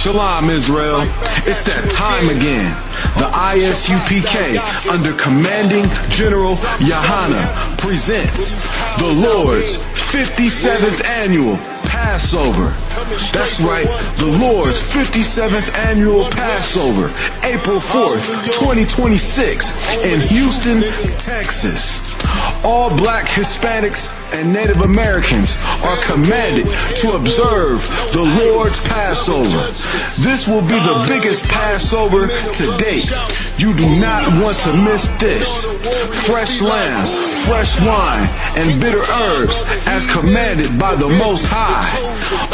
Shalom, Israel. It's that time again. The ISUPK, under Commanding General Yahana, presents the Lord's 57th Annual Passover. That's right, the Lord's 57th Annual Passover, April 4th, 2026, in Houston, Texas. All black, Hispanics, and Native Americans are commanded to observe the Lord's Passover. This will be the biggest Passover to date. You do not want to miss this. Fresh lamb, fresh wine, and bitter herbs as commanded by the Most High.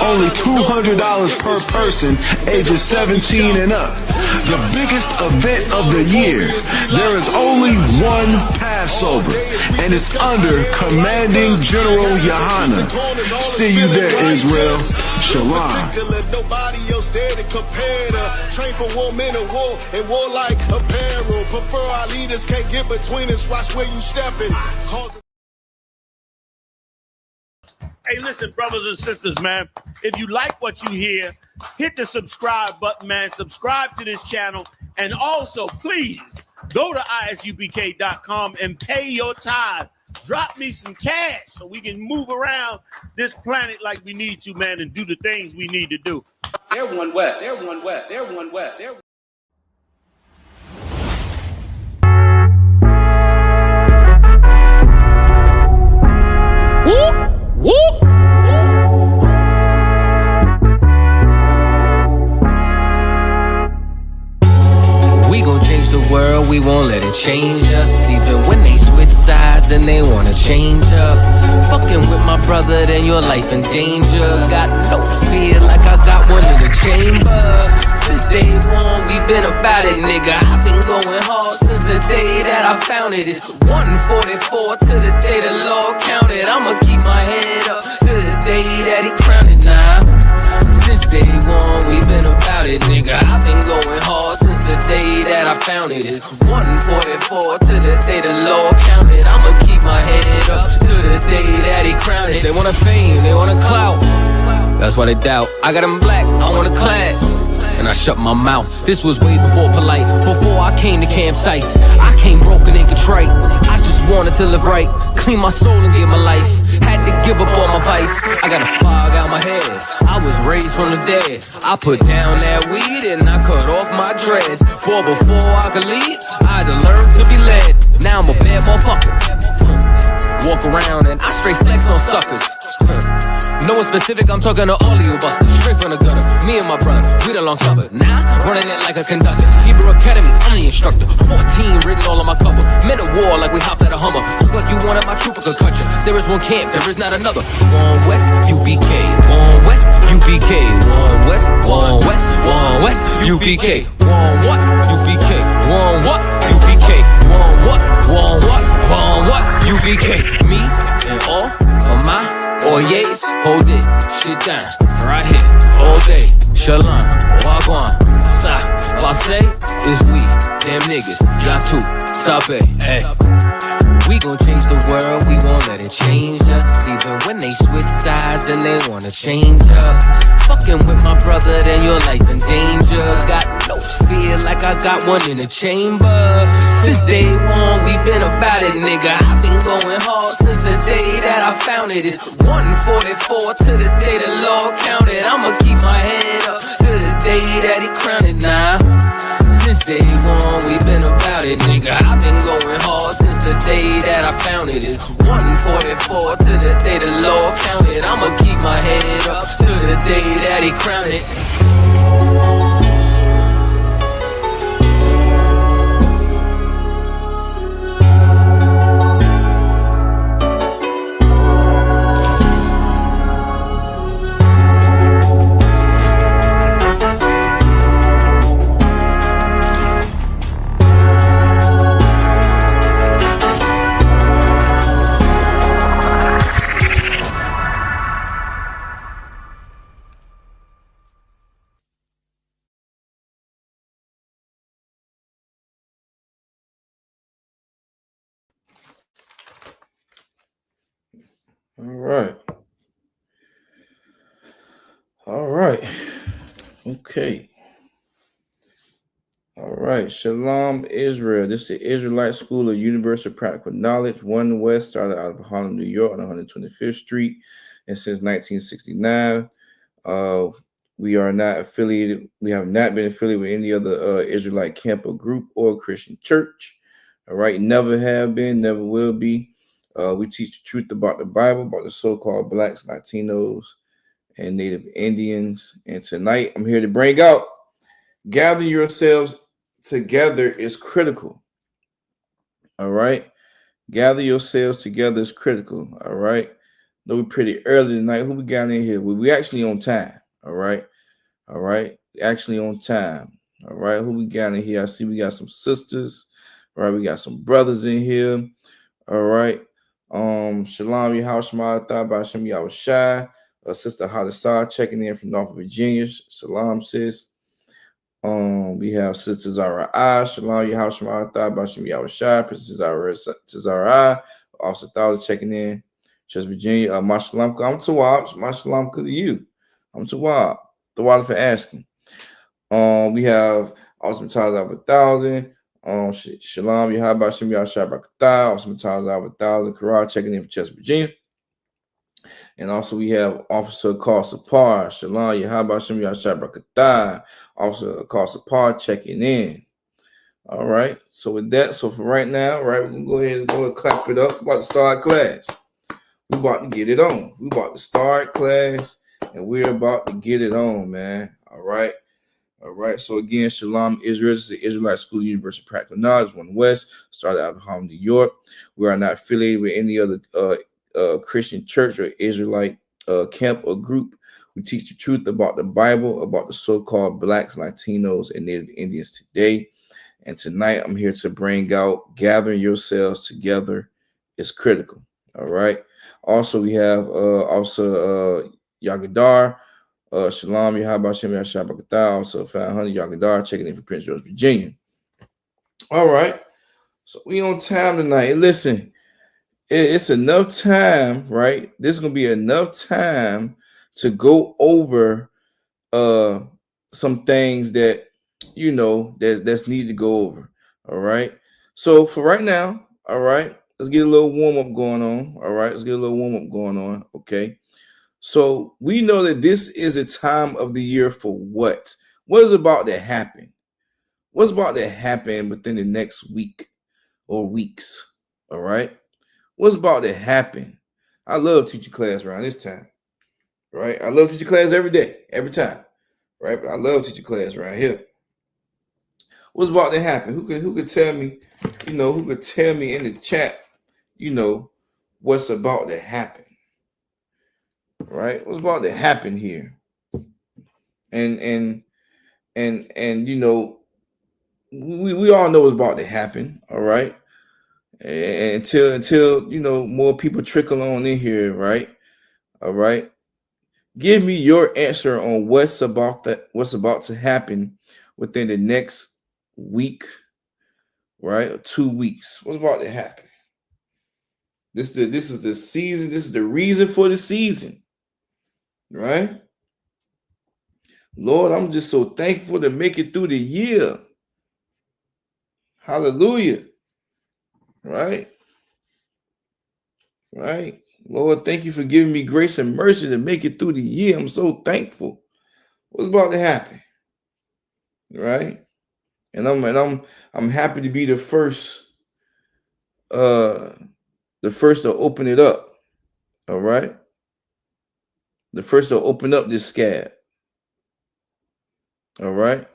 Only $200 per person ages 17 and up. The biggest event of the year. There is only one Passover, and it's under Commanding General Yahana. See you there, Israel. Shalom. Train for war, men of war, and warlike apparel. Prefer our leaders can't get between us. Watch where you stepping. Hey, listen, brothers and sisters, man. If you like what you hear, hit the subscribe button, man. Subscribe to this channel. And also, please, go to ISUPK.com and pay your tithe. Drop me some cash so we can move around this planet like we need to, man, and do the things we need to do. They're one west. They're one west. They're one west. They're Whoop! Whoop! We gon' change the world, we won't let it change us. Even when they switch sides and they wanna change up. Fucking with my brother, then your life in danger. Got no fear like I got one in the chamber. Since day one, we been about it, nigga. I've been going hard since the day that I found it. It's 144 to the day the Lord counted. I'ma keep my head up to the day that he crowned it now. Since day one, we been about it, nigga. I've been going hard since the day that I found it. It's 144 to the day the Lord counted. I'ma keep my head up to the day that he crowned it. They want a fame, they want a clout. That's why they doubt. I got them black, I want a class. And I shut my mouth. This was way before polite. Before I came to campsites, I came broken and contrite. I just wanted to live right, clean my soul and give my life. Had to give up all my vice. I got a fog out my head. I was raised from the dead. I put down that weed and I cut off my dreads. For before I could lead, I had to learn to be led. Now I'm a bad motherfucker. Walk around and I straight flex on suckers. No one specific, I'm talking to all of you busters. Straight from the gutter, me and my brother, we the long supper. Now, running it like a conductor. Hebrew Academy, I'm the instructor. 14 written all on my cover. Men of war like we hopped at a Hummer. Look like you wanted my trooper could cut you. There is one camp, there is not another. One West, UPK. One West, UPK. One West, one West, one West, UPK. One what? UPK. One what? UPK. One what? One what? One what? UPK. Me and all of my Oyes, hold it, shit down, right here, all day. Shalom, wagwan, sa, all I say is we, damn niggas, yatu, sabe, hey. We gon' change the world, we won't let it change us. Even when they switch sides and they wanna change up. Fucking with my brother, then your life in danger. Got no fear like I got one in the chamber. Since day one, we been about it, nigga. I've been going hard since the day that I found it. It's 144 to the day the Lord counted. I'ma keep my head up to the day that he crowned it now. Since day one, we been about it, nigga. I've been going hard since the day that I found it. It's 144 to the day the Lord counted. I'ma keep my head up to the day that he crowned it. All right. All right. Okay. All right. Shalom, Israel. This is the Israelite School of Universal Practical Knowledge. One West started out of Harlem, New York on 125th Street. And since 1969, we are not affiliated. We have not been affiliated with any other Israelite camp or group or Christian church. All right. Never have been, never will be. We teach the truth about the Bible, about the so-called Blacks, Latinos, and Native Indians. And tonight I'm here to bring out gather yourselves together is critical. All right. Gather yourselves together is critical. All right. No, we're pretty early tonight. Who we got in here? We actually on time. All right. All right. Actually on time. All right. Who we got in here? I see we got some sisters. All right. We got some brothers in here. All right. Shalom, Yahushua, Thaba Hashem Yahushai. Sister Hadasah checking in from North Virginia. Shalom, sis. We have Sister Zara I. Shalom, Yahushua, Thaba Hashem Yahushai. Princess Zara, Officer Thousand checking in. Just Virginia. Mashalamka. I'm Tawab. Mashalamka to you. I'm Tawab. Tawab for asking. We have Awesome Times out of 1,000. Shalom, Yahaba Hashem Yahshua Barakatah, Awesome Times out of 1,000. Kara checking in from Chester, Virginia. And also we have Officer Carl Sapar. Shalom, Yahaba Hashem Yahshua Barakatah, Officer Carl Sapar checking in. All right. So with that, so for right now, right, we can go ahead and clap it up. We're about to start class. We're about to get it on. We're about to start class, and we're about to get it on, man. All right. All right. So again, Shalom, Israel. This is the Israelite School of Universal Practical Knowledge, One West, started out of Harlem, New York. We are not affiliated with any other Christian church or Israelite camp or group. We teach the truth about the Bible, about the so-called Blacks, Latinos, and Native Indians today. And tonight, I'm here to bring out gathering yourselves together is critical. All right. Also, we have also Yagadar. Shalom, Yahaba Hashem Yahshua Barakatah, also 500 Yagadar checking in from Prince George, Virginia. All right. So we on time tonight. Listen, it's enough time, right? This is going to be enough time to go over some things that, you know, that's needed to go over. All right. So for right now, all right, let's get a little warm-up going on. All right. Let's get a little warm-up going on. Okay. So we know that this is a time of the year for what? What is about to happen? What's about to happen within the next week or weeks? All right. What's about to happen? I love teaching class around this time. Right. I love teaching class every day, every time. Right. But I love teaching class around here. What's about to happen? Who could tell me, you know, who could tell me in the chat, you know, what's about to happen? Right? What's about to happen here? And you know, we all know what's about to happen, all right? And until you know more people trickle on in here, right? All right. Give me your answer on what's about to happen within the next week, right? Or 2 weeks. What's about to happen? This is the season, this is the reason for the season. Right? Lord, I'm just so thankful to make it through the year. Hallelujah. Right? Right? Lord, thank you for giving me grace and mercy to make it through the year. I'm so thankful. What's about to happen? Right? And I'm happy to be the first to open it up. All right? The first to open up this scab. All right.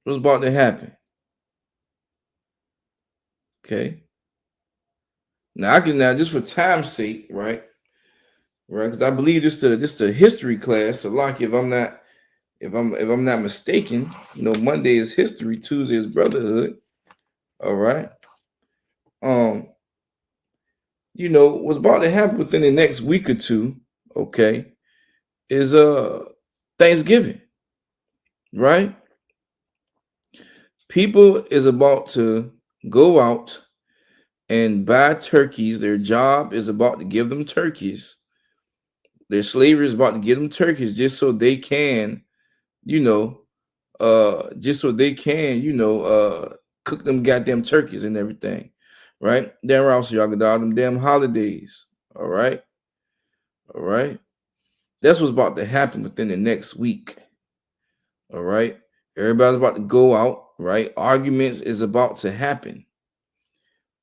What's about to happen? Okay. Now just for time's sake, right? Right, because I believe this the history class. So like if I'm not mistaken, you know, Monday is history, Tuesday is brotherhood. All right. You know, what's about to happen within the next week or two, okay, is Thanksgiving, right? People is about to go out and buy turkeys. Their job is about to give them turkeys Their slavery is about to get them turkeys just so they can, cook them goddamn turkeys and everything, right? Then also y'all got all them damn holidays, all right? All right? That's what's about to happen within the next week, all right? Everybody's about to go out, right? Arguments is about to happen.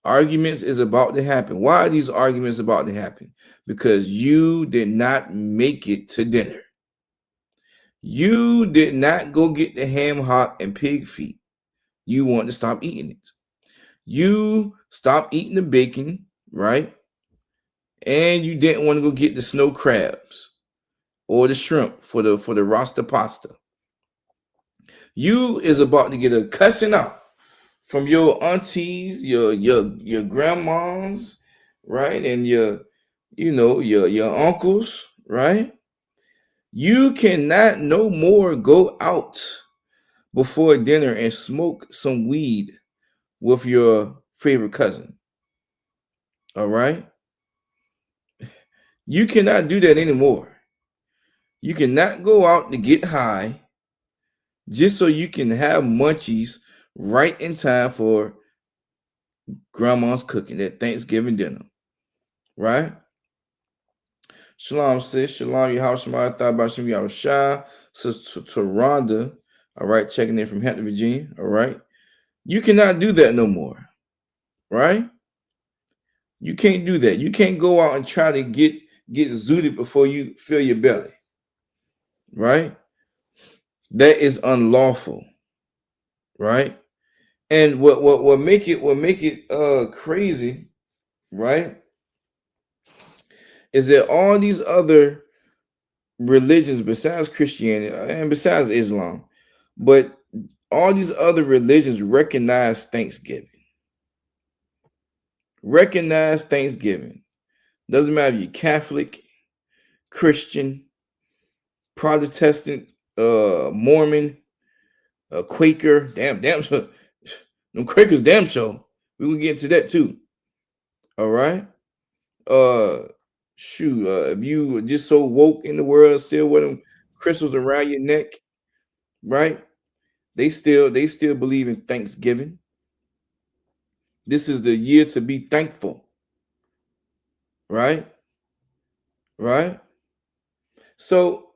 Arguments is about to happen. Why are these arguments about to happen? Because you did not make it to dinner. You did not go get the ham hock and pig feet. You want to stop eating it. You stopped eating the bacon, right? And you didn't want to go get the snow crabs or the shrimp for the Rasta pasta. You is about to get a cussing out from your aunties, your grandmas, right? And your uncles, right? You cannot no more go out before dinner and smoke some weed with your favorite cousin. All right? You cannot do that anymore. You cannot go out to get high just so you can have munchies right in time for grandma's cooking at Thanksgiving dinner. Right? Shalom, sis. Shalom, your house. I thought about some y'all shy. Sister Rhonda, all right, checking in from Hampton, Virginia. All right. You cannot do that no more. Right? You can't do that. You can't go out and try to get zooted before you fill your belly. Right? That is unlawful. Right? And what make it crazy, right? Is that all these other religions besides Christianity and besides Islam, but all these other religions recognize Thanksgiving. Recognize Thanksgiving. Doesn't matter if you're Catholic, Christian, Protestant, Mormon, Quaker, damn, them Quakers, damn sure. We will get into that too. All right. If you just so woke in the world, still with them crystals around your neck, right? They still believe in Thanksgiving. This is the year to be thankful. Right? Right? So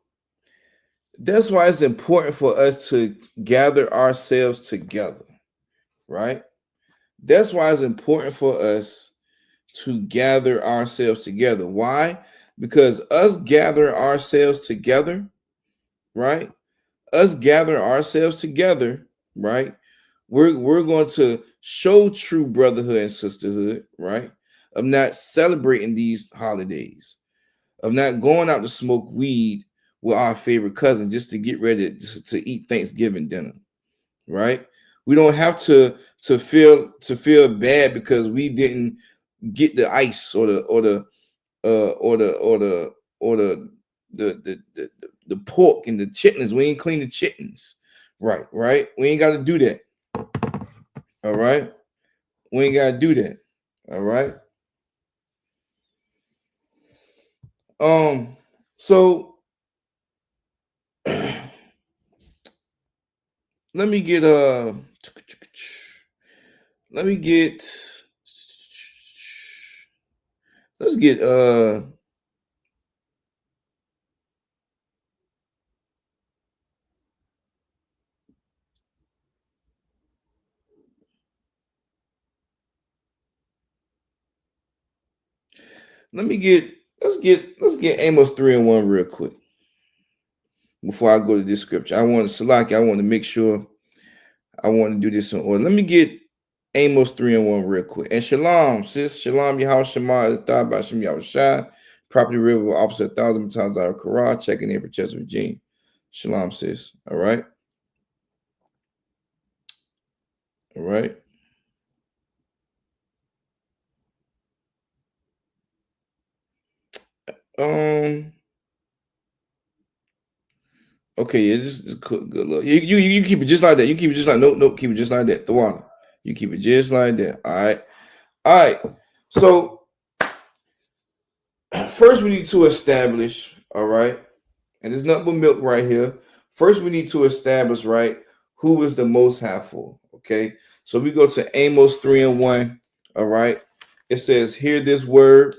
that's why it's important for us to gather ourselves together. Right? That's why it's important for us to gather ourselves together. Why? Because us gather ourselves together, right? Us gather ourselves together, right? We're going to show true brotherhood and sisterhood, right? Of not celebrating these holidays, of not going out to smoke weed with our favorite cousin just to get ready to eat Thanksgiving dinner, right? We don't have to feel bad because we didn't get the ice or the pork and the chitlins. We ain't clean the chitlins. Right. We ain't got to do that. All right. We ain't got to do that. All right. So let me get let's get let's get Amos 3:1 real quick before I go to this scripture. I want to make sure I want to do this in order. Let me get Amos 3:1 real quick. And shalom, sis. Shalom, Yahweh Shema, thought by Shem Yahweh Shai, Property River, Officer 1,000 times out of Korah, checking in for Chester, Virginia. Shalom, sis. All right. All right. Okay, yeah, just good look. You keep it just like that. You keep it just like nope, keep it just like that. The water. You keep it just like that. All right. So first we need to establish All right. And there's nothing but milk right here. First, we need to establish, right, who is the most high for. Okay. So we go to Amos 3:1. All right. It says, hear this word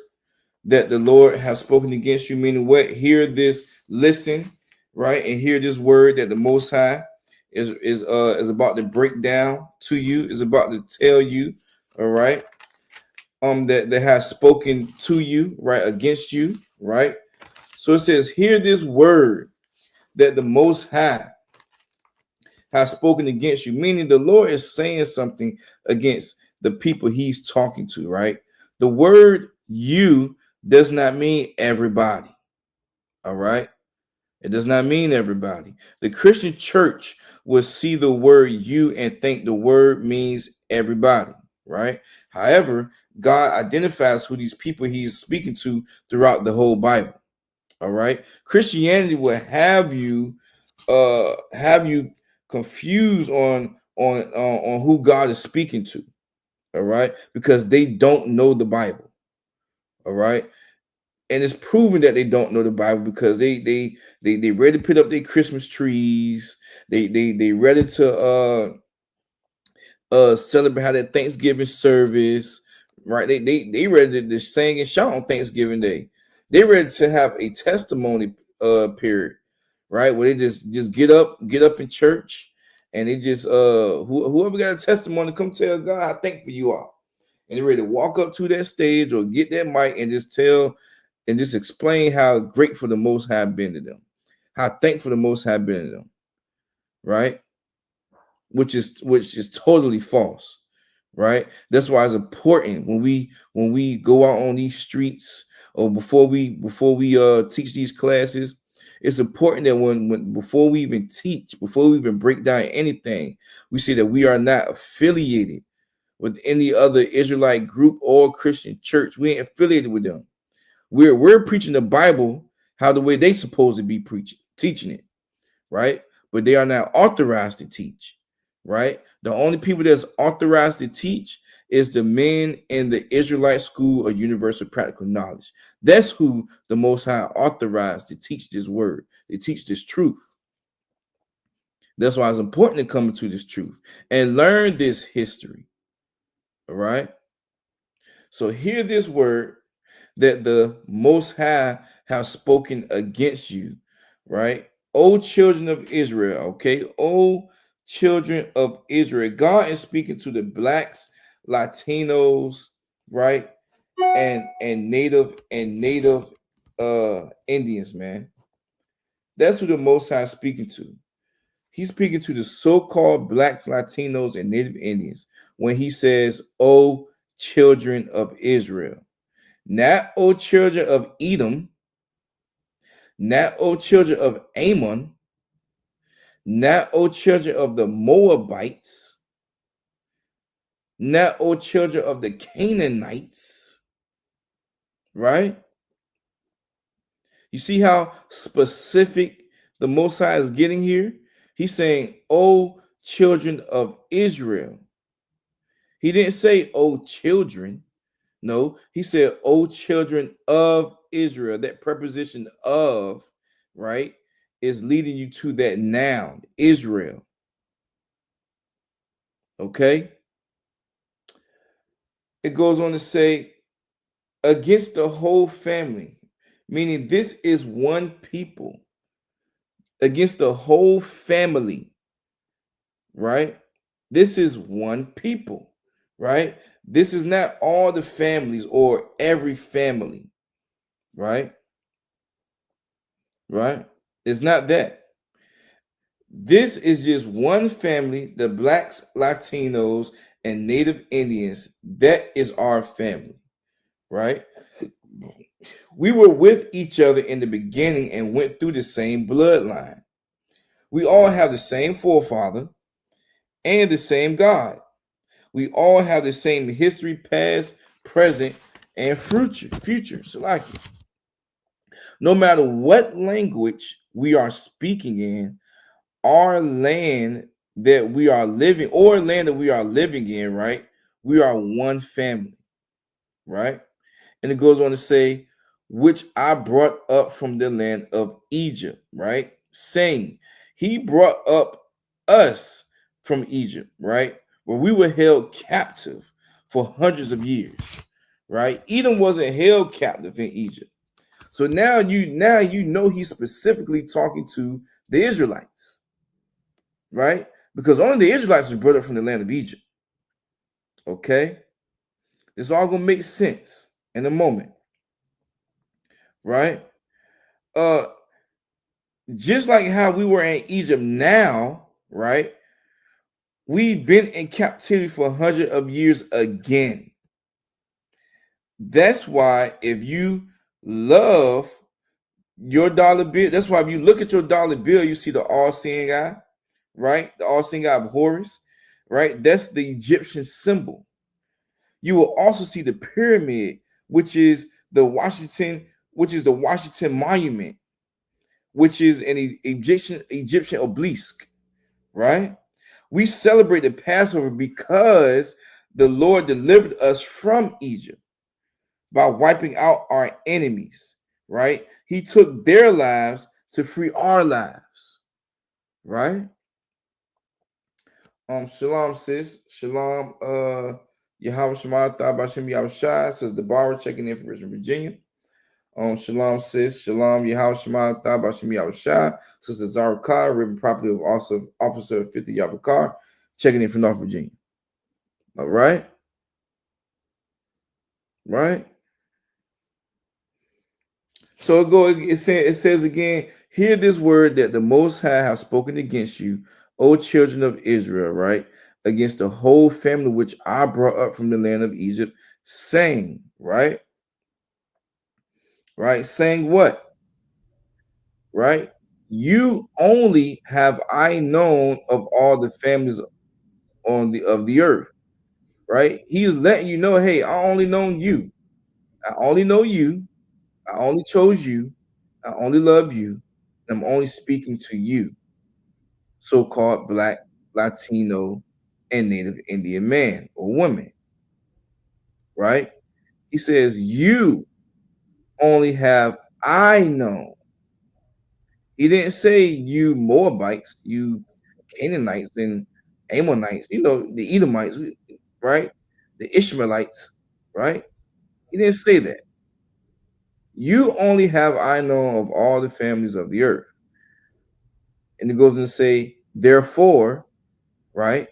that the Lord has spoken against you, meaning what? Hear this, listen, right? And hear this word that the Most High is about to break down to you, is about to tell you, all right? That has spoken to you, right, against you, right? So it says, hear this word that the Most High has spoken against you, meaning the Lord is saying something against the people he's talking to, right? The word you does not mean everybody, all right? It does not mean everybody. The Christian church will see the word you and think the word means everybody, right? However, God identifies who these people he's speaking to throughout the whole Bible, all right? Christianity will have you confused on who God is speaking to, all right? Because they don't know the Bible, all right? And it's proven that they don't know the Bible because they ready to put up their Christmas trees. They ready to celebrate how their Thanksgiving service, right? They ready to sing and shout on Thanksgiving Day. They ready to have a testimony period, right? Where they just get up in church and they just whoever got a testimony, come tell God how thankful you are. And they're ready to walk up to that stage or get that mic and just tell and just explain how grateful the Most High been to them, how thankful the Most High been to them, right? Which is totally false, right? That's why it's important when we go out on these streets or before we teach these classes. It's important that when before we even teach, before we even break down anything, we say that we are not affiliated with any other Israelite group or Christian church. We ain't affiliated with them. We're preaching the Bible how the way they supposed to be teaching it, right? But they are not authorized to teach, right? The only people that's authorized to teach is the men in the Israelite school of universal practical knowledge. That's who the Most High authorized to teach this word, to teach this truth. That's why it's important to come into this truth and learn this history, all right? So hear this word that the Most High have spoken against you, right? O children of Israel, okay? O children of Israel. God is speaking to the blacks, Latinos, right? And native Indians, man. That's who the Most High is speaking to. He's speaking to the so-called black Latinos and native Indians when he says, O children of Israel. Not, O children of Edom, not, O children of Ammon, not, O children of the Moabites, not, O children of the Canaanites, right? You see how specific the Most High is getting here? He's saying, O children of Israel. He didn't say, O children. No, he said, O children of Israel. That preposition of, right, is leading you to that noun, Israel. Okay? It goes on to say, against the whole family, meaning this is one people, against the whole family, right? This is one people, right? This is not all the families or every family, right? Right? It's not that. This is just one family, the blacks, Latinos, and Native Indians. That is our family, right? We were with each other in the beginning and went through the same bloodline. We all have the same forefather and the same God. We all have the same history, past, present, and future. So like, no matter what language we are speaking in, our land that we are living or land that we are living in, right? We are one family, right? And it goes on to say, which I brought up from the land of Egypt, right? Saying, he brought up us from Egypt, right? Where we were held captive for hundreds of years, right? Edom wasn't held captive in Egypt. So now you know he's specifically talking to the Israelites, right? Because only the Israelites was brought up from the land of Egypt. Okay? This all gonna make sense in a moment, right? Uh just like how we were in Egypt now, right? We've been in captivity for hundreds of years again. That's why if you love your dollar bill, that's why if you look at your dollar bill, you see the all-seeing eye, right? The all-seeing eye of Horus, right? That's the Egyptian symbol. You will also see the pyramid, which is the Washington Monument, which is an Egyptian obelisk, right? We celebrate the Passover because the Lord delivered us from Egypt by wiping out our enemies, right? He took their lives to free our lives, right? Shalom, sis. Shalom, Yahweh Shema Bashem Yahushai, says Deborah, checking in from Richmond, Virginia. Shalom, sis. Shalom, Yahweh Shema Bashem Yahushai, Sister Zara Carr, River Property of Officer of 50 Yabakar, checking in from North Virginia. All right. Right. So it says again, hear this word that the Most High have spoken against you, O children of Israel, right? Against the whole family which I brought up from the land of Egypt, saying, right? Right? Saying what? Right? You only have I known of all the families of the earth, right? He's letting you know, hey, I only known you. I only know you. I only chose you. I only love you. I'm only speaking to you, so-called Black, Latino, and Native Indian man or woman, right? He says, you only have I known. He didn't say you Moabites, you Canaanites and Ammonites, the Edomites, right? The Ishmaelites, right? He didn't say that. You only have I known of all the families of the earth. And it goes on to say, therefore, right?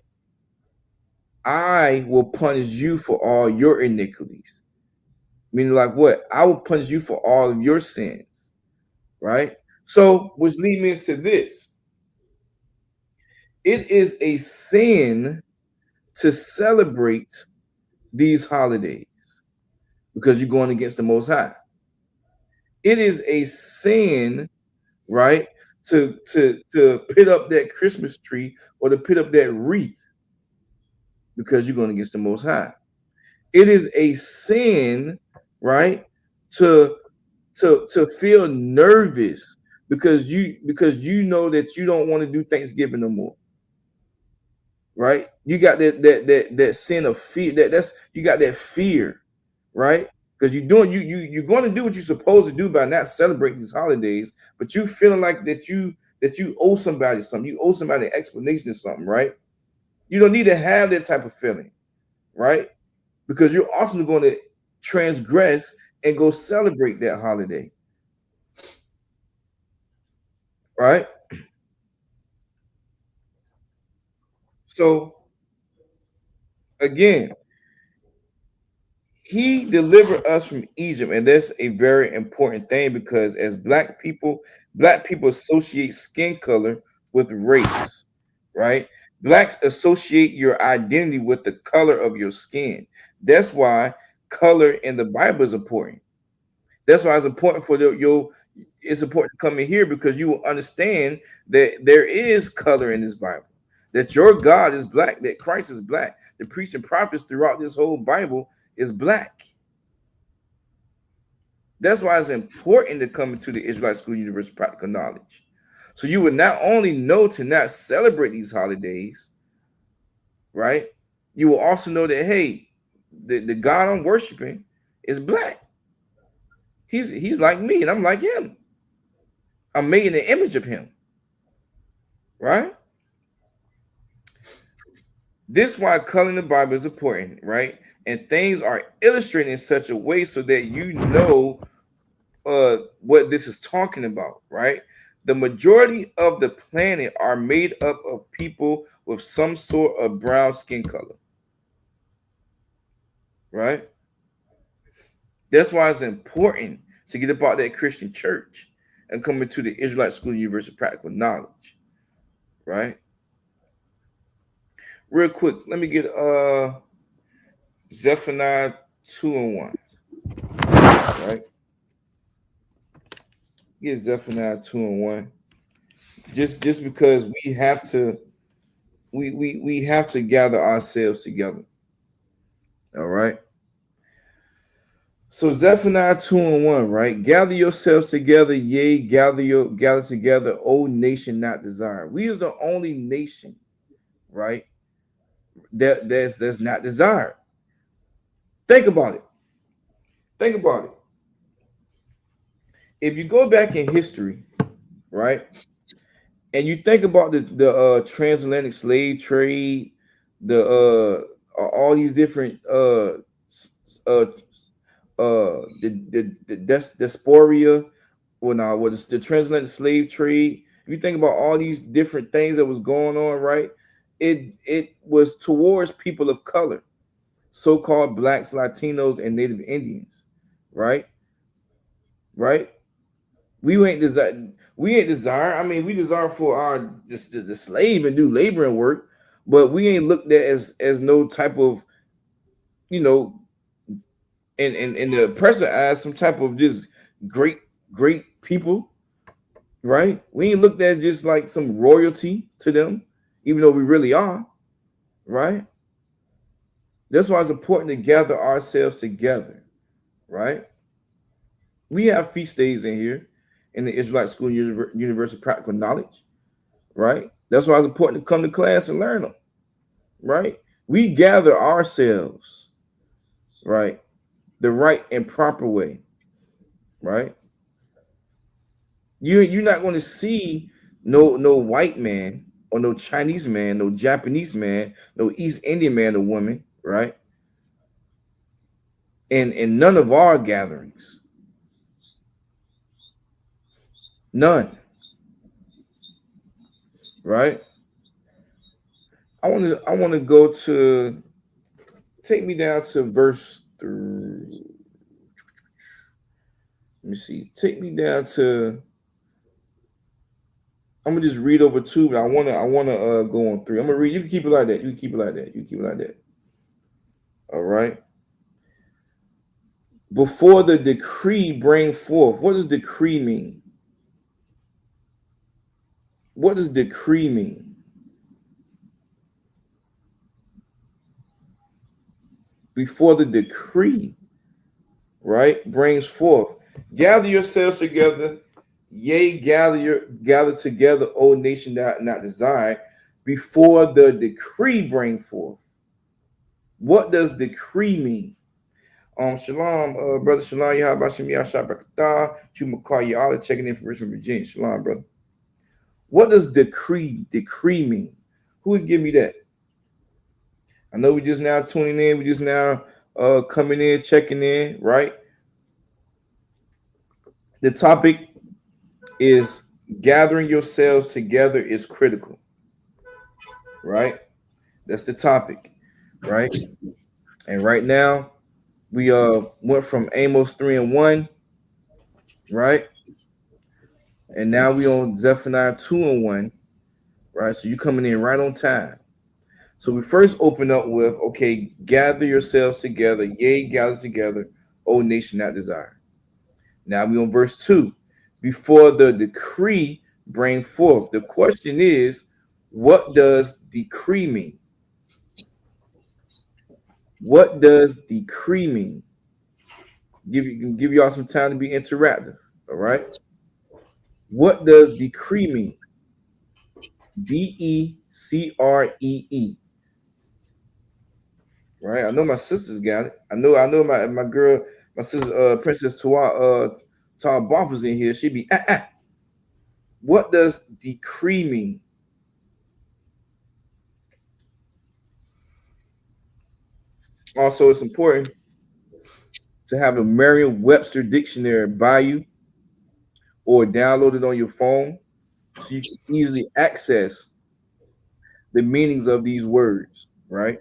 I will punish you for all your iniquities. Meaning, like what? I will punish you for all of your sins, right? So, which leads me into this. It is a sin to celebrate these holidays because you're going against the Most High. It is a sin, right, to put up that Christmas tree or to put up that wreath because you're going against the Most High. It is a sin, right, to feel nervous because you know that you don't want to do Thanksgiving no more. Right? You got that sin of fear. That's you got that fear, right? Because you're going to do what you're supposed to do by not celebrating these holidays, but you feeling like that you owe somebody something. You owe somebody an explanation or something, right? You don't need to have that type of feeling, right? Because you're often going to transgress and go celebrate that holiday, right? So again, he delivered us from Egypt, and that's a very important thing because as black people associate skin color with race, right? Blacks associate your identity with the color of your skin. That's why color in the Bible is important. That's why it's important for it's important to come in here because you will understand that there is color in this Bible. That your God is black, that Christ is black. The priests and prophets throughout this whole Bible is black. That's why it's important to come into the Israelite School Universal Practical Knowledge. So you would not only know to not celebrate these holidays, right? You will also know that, hey, the God I'm worshiping is black. He's like me, and I'm like him. I'm made in the image of him, right? This is why coloring the Bible is important, right? And things are illustrated in such a way so that you know what this is talking about, right? The majority of the planet are made up of people with some sort of brown skin color, right? That's why it's important to get about that Christian church and come into the Israelite School University of Practical Knowledge, right? Real quick, let me get Zephaniah 2:1, right? Get Zephaniah 2:1. Just because we have to gather ourselves together. All right. So Zephaniah 2:1, right? Gather yourselves together, yea, gather together, O nation not desired. We is the only nation, right? That's not desired. Think about it. Think about it. If you go back in history, right, and you think about the transatlantic slave trade, all these different uh the diaspora, well, now what is the transatlantic slave trade? If you think about all these different things that was going on, right? It was towards people of color, so-called blacks, Latinos, and Native Indians, right? Right? We ain't desire. I mean, we desire for our just the slave and do laboring work, but we ain't looked at as no type of, you know, in the oppressor as some type of just great people, right? We ain't looked at just like some royalty to them, even though we really are, right? That's why it's important to gather ourselves together, right? We have feast days in here in the Israelite School University of Practical Knowledge, right? That's why it's important to come to class and learn them, right? We gather ourselves, right, the right and proper way, right? You're not going to see no white man or no Chinese man, no Japanese man, no East Indian man or woman, right? In none of our gatherings, none, right? I want to go to take me down to verse 3. Let me see. Take me down to. I'm gonna just read over 2, but I wanna go on 3. I'm gonna read. You can keep it like that. You can keep it like that. You can keep it like that. All right. Before the decree bring forth. What does decree mean? What does decree mean? Before the decree, right, brings forth. Gather yourselves together, yea, gather together, O nation that not desired, before the decree bring forth. What does decree mean? Shalom, brother Shalom, Yahabashim Yashabakata, Chumakar Ya'ala, checking in from Richmond, Virginia. Shalom, brother. What does decree mean? Who would give me that? I know we just now tuning in, we just now coming in, checking in, right? The topic is gathering yourselves together is critical, right? That's the topic, right? And right now, we went from Amos 3:1, right? And now we on Zephaniah 2:1, right? So you coming in right on time. So we first open up with, okay, gather yourselves together, yea, gather together, O nation not desire. Now we on verse 2. Before the decree bring forth. The question is, what does decree mean? What does decree mean? Give y'all some time to be interactive. All right. What does decree mean? Decree. Right. I know my sisters got it. I know my girl My sister, Princess Tawa Boff in here. She'd be, what does decree mean? Also, it's important to have a Merriam-Webster dictionary by you or download it on your phone so you can easily access the meanings of these words, right?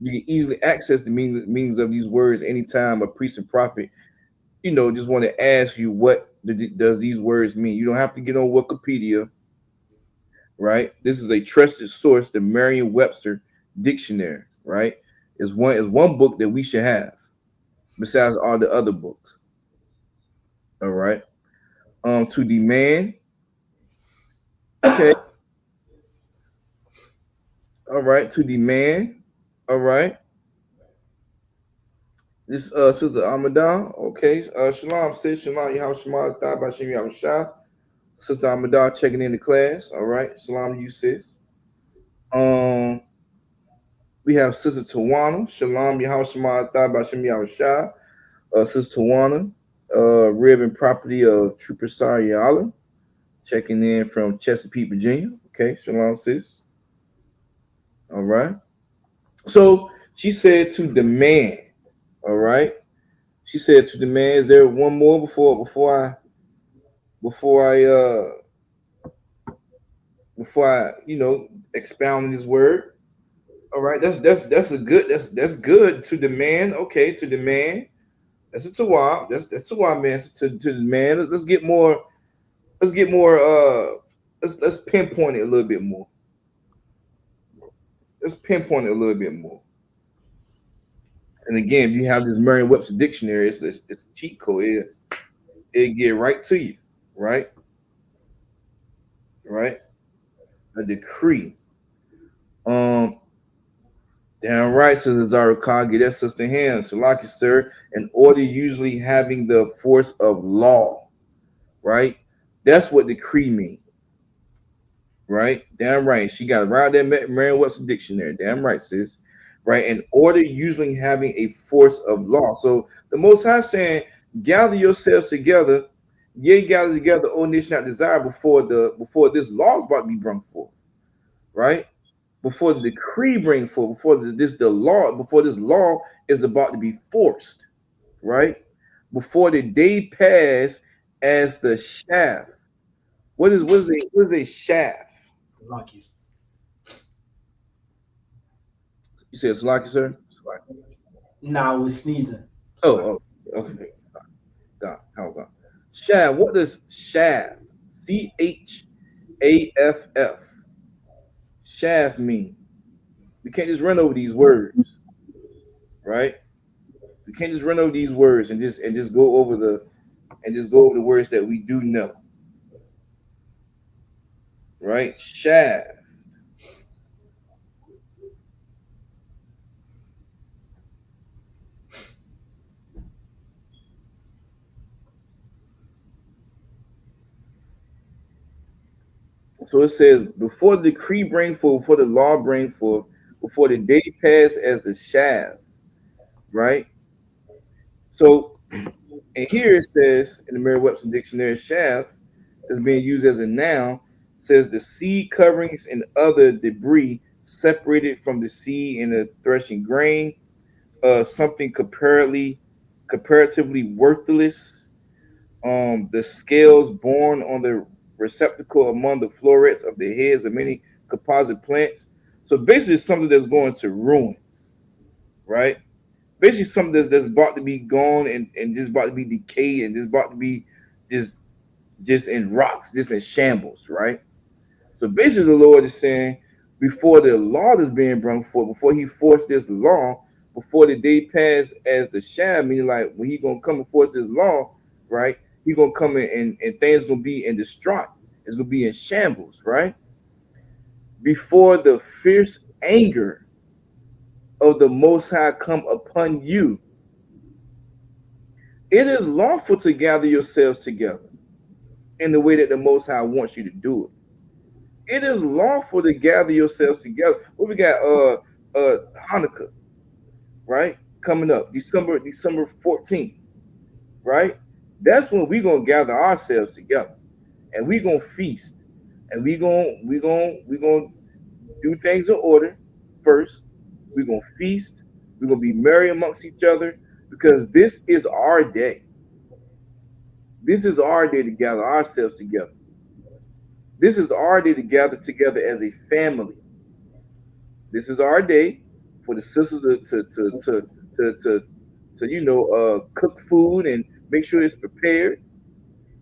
You can easily access the meanings of these words anytime a priest and prophet, just want to ask you what does these words mean. You don't have to get on Wikipedia, right? This is a trusted source, the Merriam-Webster dictionary, right? Is one book that we should have besides all the other books. All right. To demand. Okay. All right. To demand. All right. This Sister Amadah. Okay. Shalom, sis. Shalom. Yahweh Shema. Thaba Shem Yahweh Shah. Sister Amadah checking in the class. All right. Shalom, you sis. We have Sister Tawana. Shalom. Yahweh Shema. Thaba Shem Yahweh Shah. Sister Tawana. Rib and property of Trooper Sariala. Checking in from Chesapeake, Virginia. Okay. Shalom, sis. All right. So she said to demand. All right. She said to demand. Is there one more before I expound this word? All right. That's good to demand. Okay, to demand. That's a tawab. That's tawab, man. To demand. Let's get more. Let's pinpoint it a little bit more. Let's pinpoint it a little bit more. And again, if you have this Merriam-Webster dictionary, it's a cheat code. It get right to you, right? Right? A decree. Damn right, says Zaruka, get that sister hand. Salaki, sir, an order usually having the force of law, right? That's what decree means. Right? Damn right. She got around that Merriam-Webster dictionary. Damn right, sis. Right? An order usually having a force of law. So the Most High saying, gather yourselves together, gather together, O nation not desire before this law is about to be brought forth. Right? Before the decree bring forth, before this law is about to be forced. Right? Before the day pass as the shaft. What is a shaft? Lucky. You said Salaki, sir? Nah, we're sneezing. Oh, okay. God. Shaft. What does shaft? CHAFF. Shaft mean? We can't just run over these words, right? We can't just run over these words and just go over the words that we do know. Right? Shaft. So it says, before the decree bring forth, before the law bring forth, before the day pass as the shaft, right? So, and here it says in the Merriam-Webster dictionary, shaft is being used as a noun. Says the seed coverings and other debris separated from the seed in the threshing grain, something comparatively worthless. The scales borne on the receptacle among the florets of the heads of many composite plants. So basically, something that's going to ruin, right? Basically, something that's about to be gone and just about to be decayed and just about to be just in rocks, just in shambles, right? So basically, the Lord is saying, before the law is being brought forth, before He forced this law, before the day pass as the sham, meaning like when He gonna come and force this law, right? He gonna come in and things gonna be in distraught. It's gonna be in shambles, right? Before the fierce anger of the Most High come upon you, it is lawful to gather yourselves together in the way that the Most High wants you to do it. It is lawful to gather yourselves together. What we got? Hanukkah, right? Coming up, December 14th. right? That's when we're gonna gather ourselves together and we're gonna feast and we're gonna do things in order first. We're gonna feast, we're gonna be merry amongst each other because this is our day. This is our day to gather ourselves together. This is our day to gather together as a family. This is our day for the sisters to cook food and make sure it's prepared.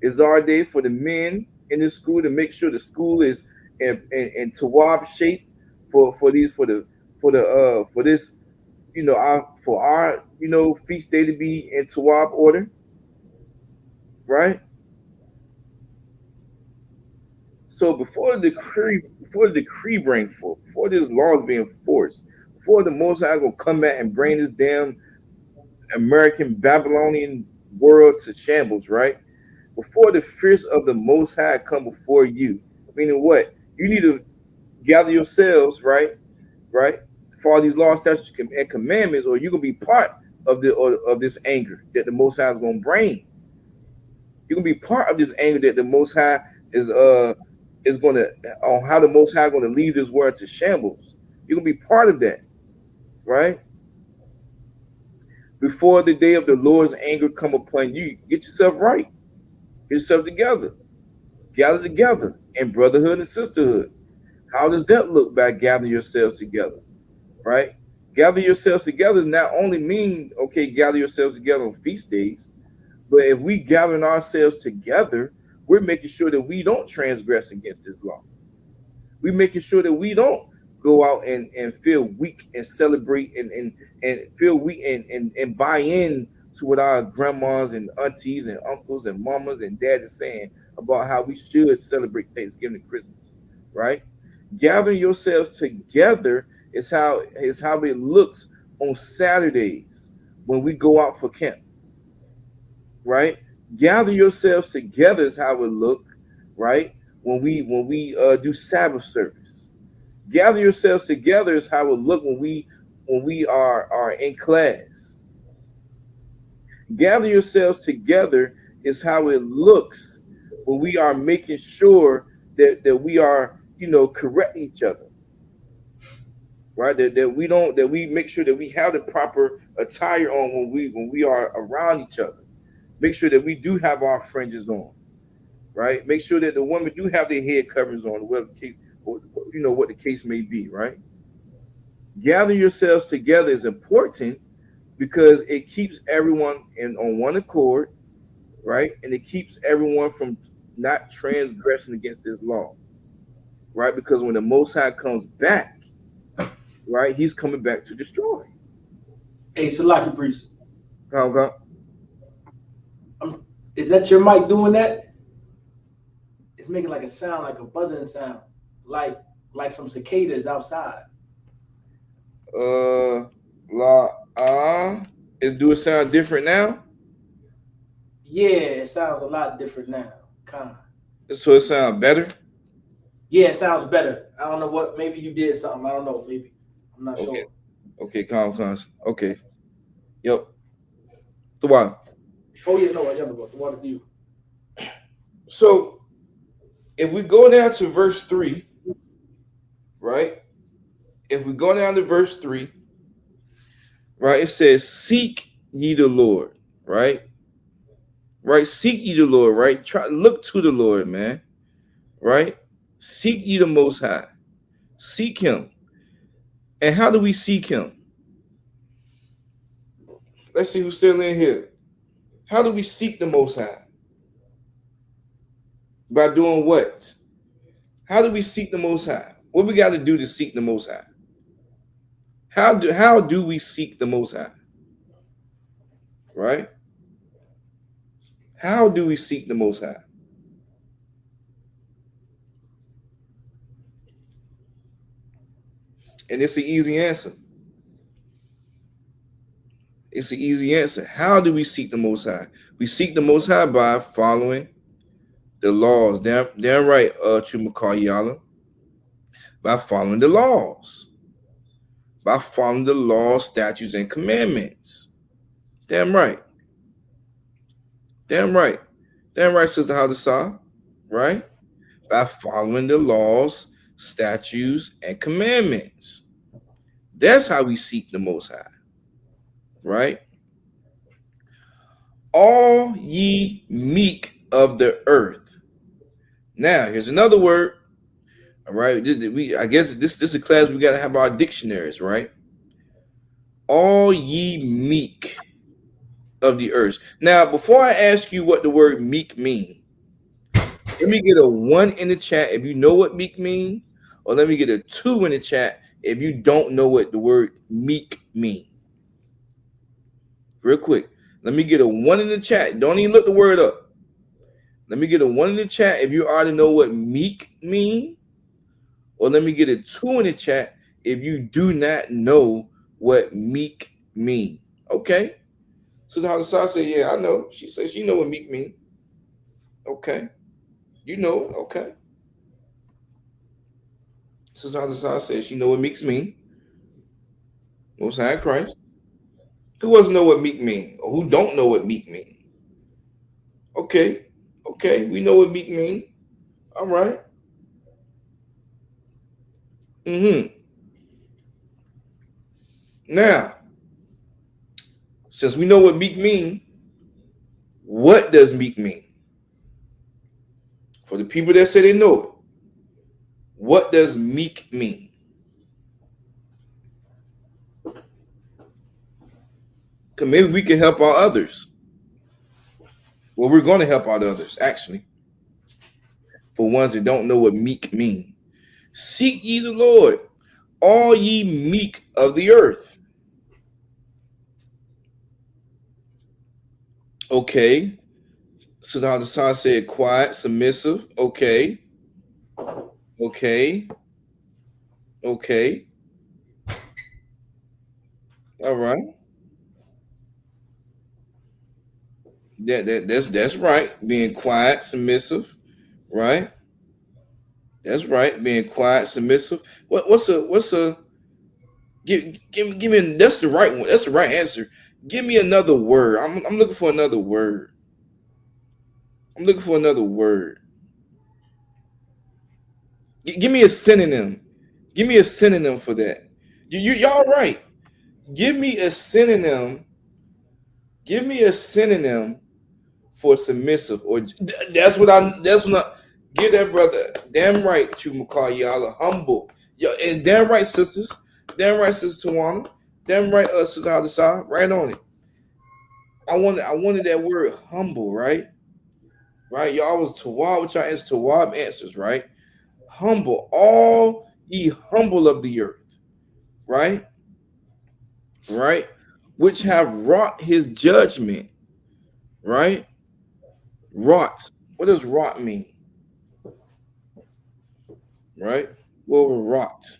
It's our day for the men in the school to make sure the school is in Tawab shape for this our feast day to be in Tawab order, right? So before the decree bring forth, before this law is being enforced, before the Most High gonna come back and bring this damn American Babylonian world to shambles, right? Before the fierce of the Most High come before you, meaning what? You need to gather yourselves, right? Right? For all these laws, statutes, and commandments, or you're gonna be part of this anger that the Most High is gonna bring. You're gonna be part of this anger that the Most High is gonna on how the Most High is gonna leave this world to shambles. You're gonna be part of that, right? Before the day of the Lord's anger come upon you, get yourself right, get yourself together, gather together in brotherhood and sisterhood. How does that look by gathering yourselves together, right? Gather yourselves together not only mean, okay, gather yourselves together on feast days, but if we gathering ourselves together, we're making sure that we don't transgress against this law. We're making sure that we don't go out and feel weak and celebrate and feel weak and buy in to what our grandmas and aunties and uncles and mamas and dads are saying about how we should celebrate Thanksgiving and Christmas, right? Gathering yourselves together is how it looks on Saturdays when we go out for camp, right? Gather yourselves together is how it look, right? When we do Sabbath service. Gather yourselves together is how it look when we are in class. Gather yourselves together is how it looks when we are making sure that we are correcting each other, right? That we make sure that we have the proper attire on when we are around each other. Make sure that we do have our fringes on, right? Make sure that the women do have their head coverings on, whatever the case, what the case may be, right? Gathering yourselves together is important because it keeps everyone on one accord, right? And it keeps everyone from not transgressing against this law, right? Because when the Most High comes back, right, he's coming back to destroy. Hey, Salaki Priest. Okay. Is that your mic doing that? It's making like a sound, like a buzzing sound, like some cicadas outside. Do it sound different now? Yeah, it sounds a lot different now, kind of. So it sounds better? Yeah, it sounds better. I don't know what. Maybe you did something. I don't know. Maybe I'm not sure. Okay, calm. Okay. Yep. The water. Oh yeah, no, I never got the water to you. So if we go down to verse 3, right? If we go down to verse 3, right, it says, "Seek ye the Lord," right? Right? Seek ye the Lord, right? Look to the Lord, man. Right? Seek ye the Most High. Seek him. And how do we seek him? Let's see who's still in here. How do we seek the Most High? By doing what? How do we seek the Most High? What we got to do to seek the Most High? How do we seek the Most High? Right? How do we seek the Most High? And it's an easy answer. It's an easy answer. How do we seek the Most High? We seek the Most High by following the laws. Damn right, Chumakayala. By following the laws. By following the laws, statutes, and commandments. Damn right. Damn right. Damn right, Sister Hadasah. Right? By following the laws, statutes, and commandments. That's how we seek the Most High. Right? All ye meek of the earth. Now, here's another word. All right. I guess this is a class we got to have our dictionaries, right? All ye meek of the earth. Now, before I ask you what the word meek mean, let me get a 1 in the chat if you know what meek mean, or let me get a 2 in the chat if you don't know what the word meek mean. Real quick. Let me get a 1 in the chat. Don't even look the word up. Let me get a 1 in the chat if you already know what meek mean, or let me get a 2 in the chat if you do not know what meek mean. Okay? So the Hadasah said, yeah, I know. She said she know what meek mean. Okay. You know, okay. Sister Hadasah said she know what meeks mean. Most High Christ. Who doesn't know what meek mean? Or who don't know what meek mean? Okay. Okay. We know what meek mean. All right. Now, since we know what meek mean, what does meek mean? For the people that say they know it, what does meek mean? Because maybe we can help our others. Well, we're going to help out others, actually. For ones that don't know what meek mean. Seek ye the Lord, all ye meek of the earth. Okay. So now the son said quiet, submissive. Okay. Okay. Okay. All right. That's right. Being quiet, submissive. Right. That's right. Being quiet, submissive. What's a give me that's the right one. That's the right answer. Give me another word. I'm looking for another word. I'm looking for another word. Give me a synonym. Give me a synonym for that. Y'all right. Give me a synonym. Give me a synonym for submissive. Or that's what I give that brother. Damn right, Chumakar, y'all are humble. Yo, and damn right, sisters. Damn right, Sister Tawana. Damn right, Sister Hadasah. Right on it. I wanted that word humble, right? Right? Y'all was Tawab, which y'all answer Tawab answers, right? Humble, all ye humble of the earth, right? Right? Which have wrought his judgment, right? Wrought. What does wrought mean? Right? Well, wrought.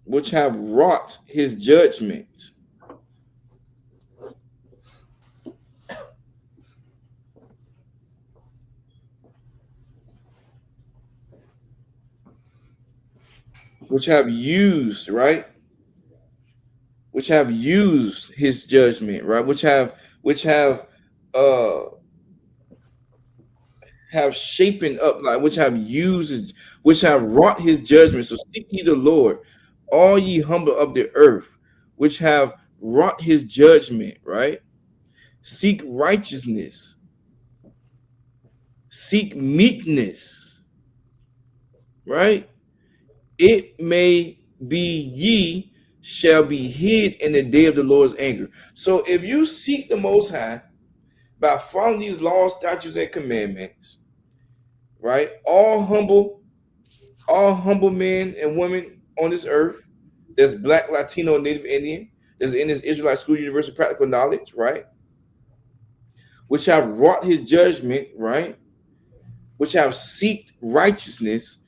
Which have wrought his judgment. Which have used, right? Which have used his judgment, right? Which have shapen up, like which have used, which have wrought his judgment. So seek ye the Lord, all ye humble of the earth, which have wrought his judgment, right? Seek righteousness, seek meekness, right? It may be ye shall be hid in the day of the Lord's anger. So if you seek the Most High by following these laws, statutes, and commandments, right? All humble men and women on this earth, there's Black, Latino, and Native Indian, there's in this Israelite school, university, practical knowledge, right? Which have wrought his judgment, right? Which have seeked righteousness.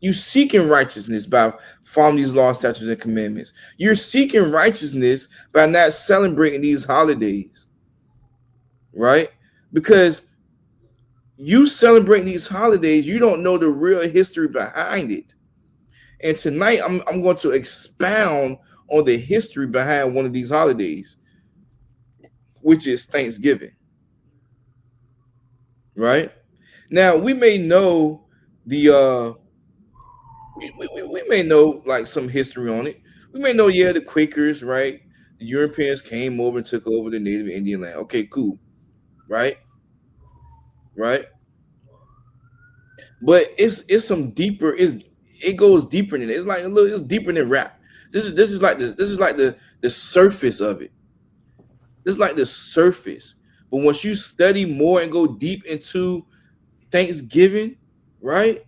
You seeking righteousness by following these laws, statutes, and commandments. You're seeking righteousness by not celebrating these holidays, right? Because you celebrating these holidays, you don't know the real history behind it. And tonight, I'm going to expound on the history behind one of these holidays. which is Thanksgiving. Right? Now we may know the we may know like some history on it. We may know, yeah, the Quakers, right? The Europeans came over and took over the native Indian land. Okay, cool. Right? Right? But it's some deeper, it goes deeper than it. It's like a little, it's deeper than rap. This is like this is like the surface of it. This is like the surface. But once you study more and go deep into Thanksgiving, right?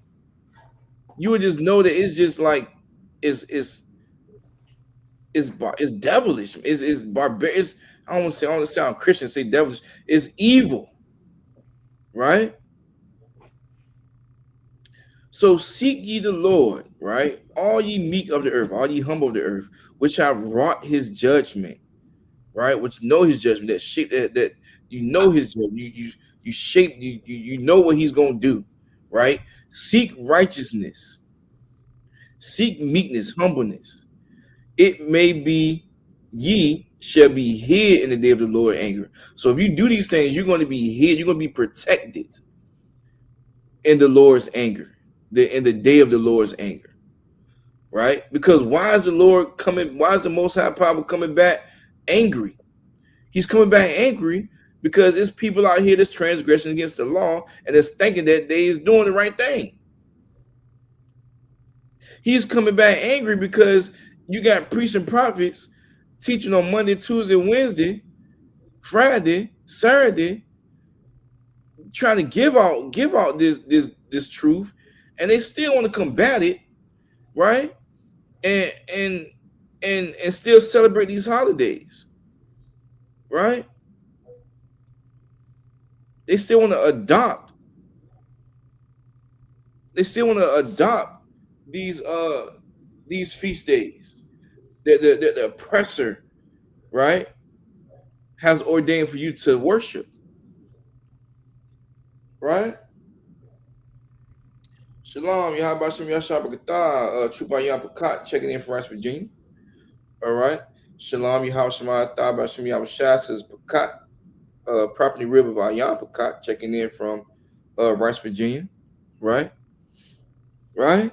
You would just know that it's just like it's it's devilish. It's barbaric. I don't want to sound Christian, say devilish. It's evil, right? So seek ye the Lord, right? All ye meek of the earth, all ye humble of the earth, which have wrought his judgment, right? Which know his judgment, that shape that you know his judgment, you shape, you know what he's gonna do, right? Seek righteousness, seek meekness, humbleness. It may be ye shall be hid in the day of the Lord anger. So if you do these things, you're going to be hid, you're going to be protected in the Lord's anger, in the day of the Lord's anger, right? Because why is the Lord coming? Why is the Most High Power coming back angry? He's coming back angry because it's people out here that's transgressing against the law and that's thinking that they is doing the right thing. He's coming back angry because you got priests and prophets teaching on Monday, Tuesday, Wednesday, Friday, Saturday, trying to give out this truth, and they still want to combat it, right? And still celebrate these holidays, right? They still want to adopt. They still want to adopt these feast days that the oppressor, right, has ordained for you to worship, right? Shalom, Yahabashim Yashabakata, Chupayan Pakat, checking in from West Virginia. All right. Shalom, Yahabashim Thabashim Yabashah says Pakat, property rib of Ayan Pakat, checking in from Rice, Virginia. Right? Right?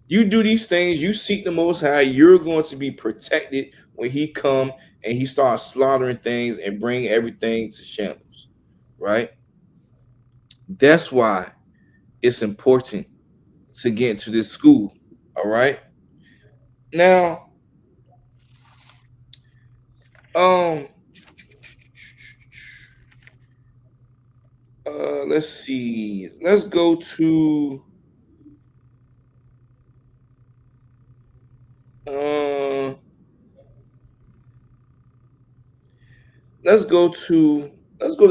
You do these things, you seek the Most High, you're going to be protected when he come and he starts slaughtering things and bring everything to shambles. Right? That's why it's important to get into this school. All right. Now, let's see. Let's go to let's go to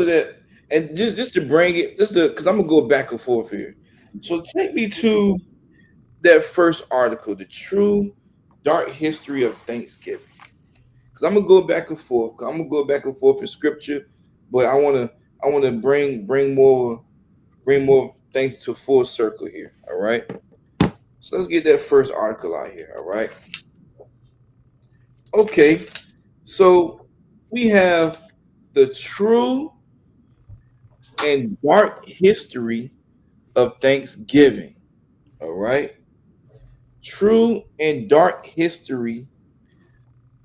that, and just to bring it, because I'm gonna go back and forth here. So take me to that first article, the true dark history of Thanksgiving. Because I'm gonna go back and forth. I'm gonna go back and forth in scripture, but I wanna bring more things to full circle here. All right. So let's get that first article out here. All right. Okay. So we have the true and dark history of Thanksgiving. All right. True and dark history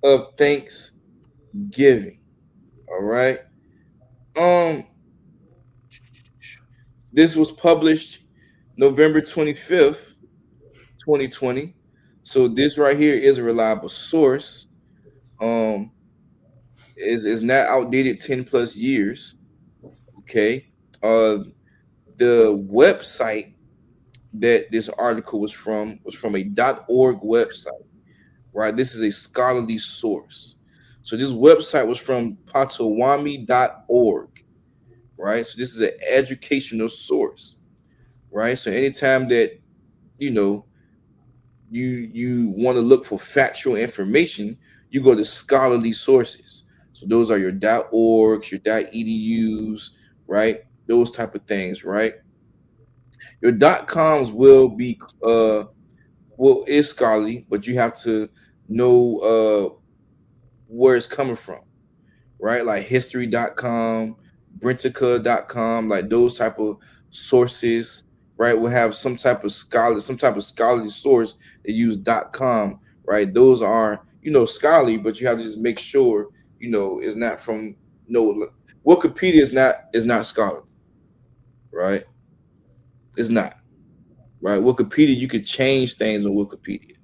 of Thanksgiving. All right. This was published November 25th, 2020. So this right here is a reliable source. Is not outdated 10 plus years. Okay. The website that this article was from a .org website, right? This is a scholarly source. So this website was from potawatomi.org, right? So this is an educational source, right? So anytime that you want to look for factual information, you go to scholarly sources. So those are your .orgs, your .edus, right? Those type of things, right? Your .coms will be is scholarly, but you have to know where it's coming from, right? Like history.com, Brentica.com, like those type of sources, right? Will have some type of scholarly source. They use .com, right? Those are, scholarly, but you have to just make sure, it's not from no Wikipedia is not scholarly, right? It's not, right? Wikipedia, you could change things on Wikipedia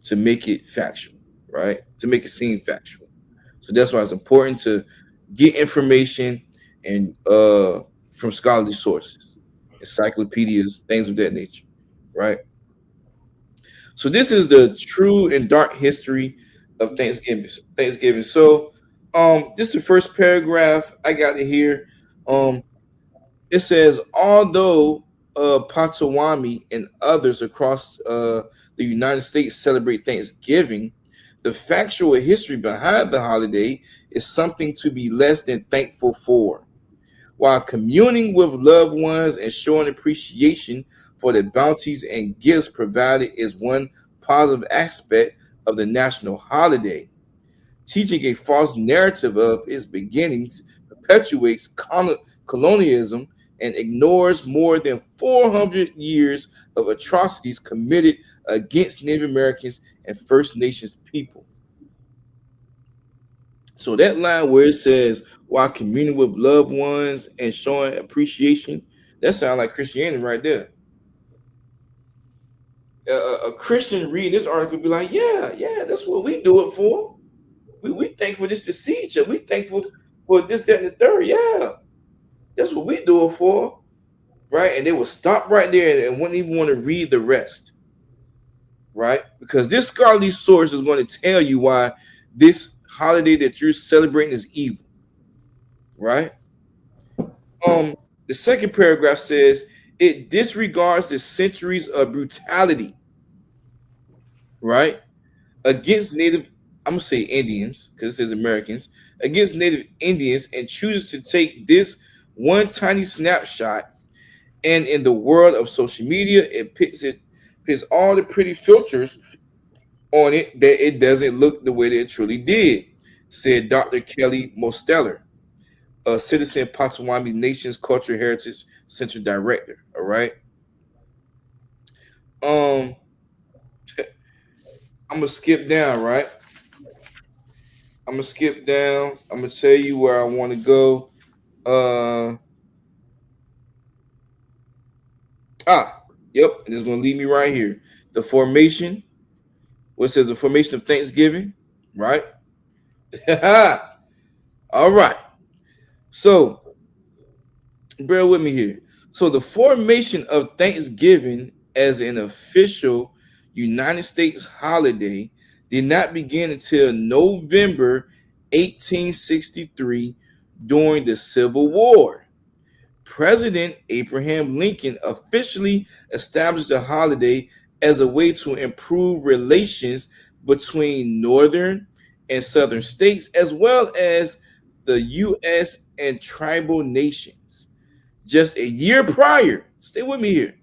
to make it factual, right? To make it seem factual. So that's why it's important to get information and from scholarly sources, encyclopedias, things of that nature, right? So this is the true and dark history of Thanksgiving. Thanksgiving. So this is the first paragraph I got it here. It says, although Potawatomi and others across the United States celebrate Thanksgiving, the factual history behind the holiday is something to be less than thankful for. While communing with loved ones and showing appreciation for the bounties and gifts provided is one positive aspect of the national holiday, teaching a false narrative of its beginnings perpetuates colonialism and ignores more than 400 years of atrocities committed against Native Americans and First Nations people. So that line where it says, while communing with loved ones and showing appreciation, that sounds like Christianity right there. A Christian reading this article be like, yeah, that's what we do it for. We thankful just to see each other. We thankful for this, that, and the third. Yeah, that's what we do it for, right? And they will stop right there and wouldn't even want to read the rest, right? Because this scholarly source is going to tell you why this holiday that you're celebrating is evil, right? The second paragraph says it disregards the centuries of brutality, right, against Native, I'm gonna say Indians because it says Americans, against Native Indians, and chooses to take this one tiny snapshot. And in the world of social media, it puts all the pretty filters on it that it doesn't look the way that it truly did, said Dr. Kelly Mosteller, a citizen Potawatomi Nation's Cultural Heritage Center director. All right. Um, I'm gonna skip down, right? I'm gonna skip down. I'm gonna tell you where I want to go. Uh yep, and it's gonna lead me right here. The formation, what says the formation of Thanksgiving, right? All right. So bear with me here. So the formation of Thanksgiving as an official United States holiday did not begin until November 1863 during the Civil War. President Abraham Lincoln officially established the holiday as a way to improve relations between northern and southern states, as well as the U.S. and tribal nations. Just a year prior, stay with me here,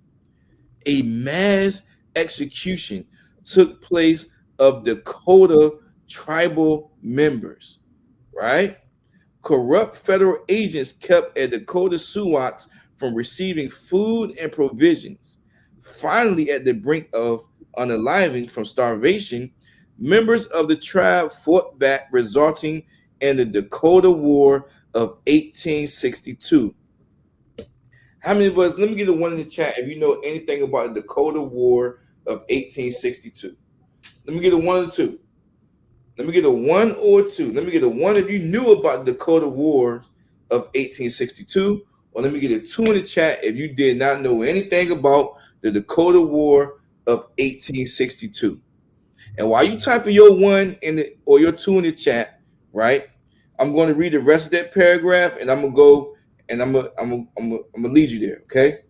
a mass execution took place of Dakota tribal members, right? Corrupt federal agents kept a Dakota Sioux from receiving food and provisions. Finally, at the brink of unaliving from starvation, members of the tribe fought back, resulting in the Dakota War of 1862. How many of us, let me get a one in the chat if you know anything about the Dakota War of 1862. Let me get a one or two. Let me get a one or two. Let me get a one if you knew about the Dakota War of 1862, or let me get a two in the chat if you did not know anything about the Dakota War of 1862. And while you typing your one in the or your two in the chat, right? I'm going to read the rest of that paragraph, and I'm gonna go and I'm gonna lead you there. Okay.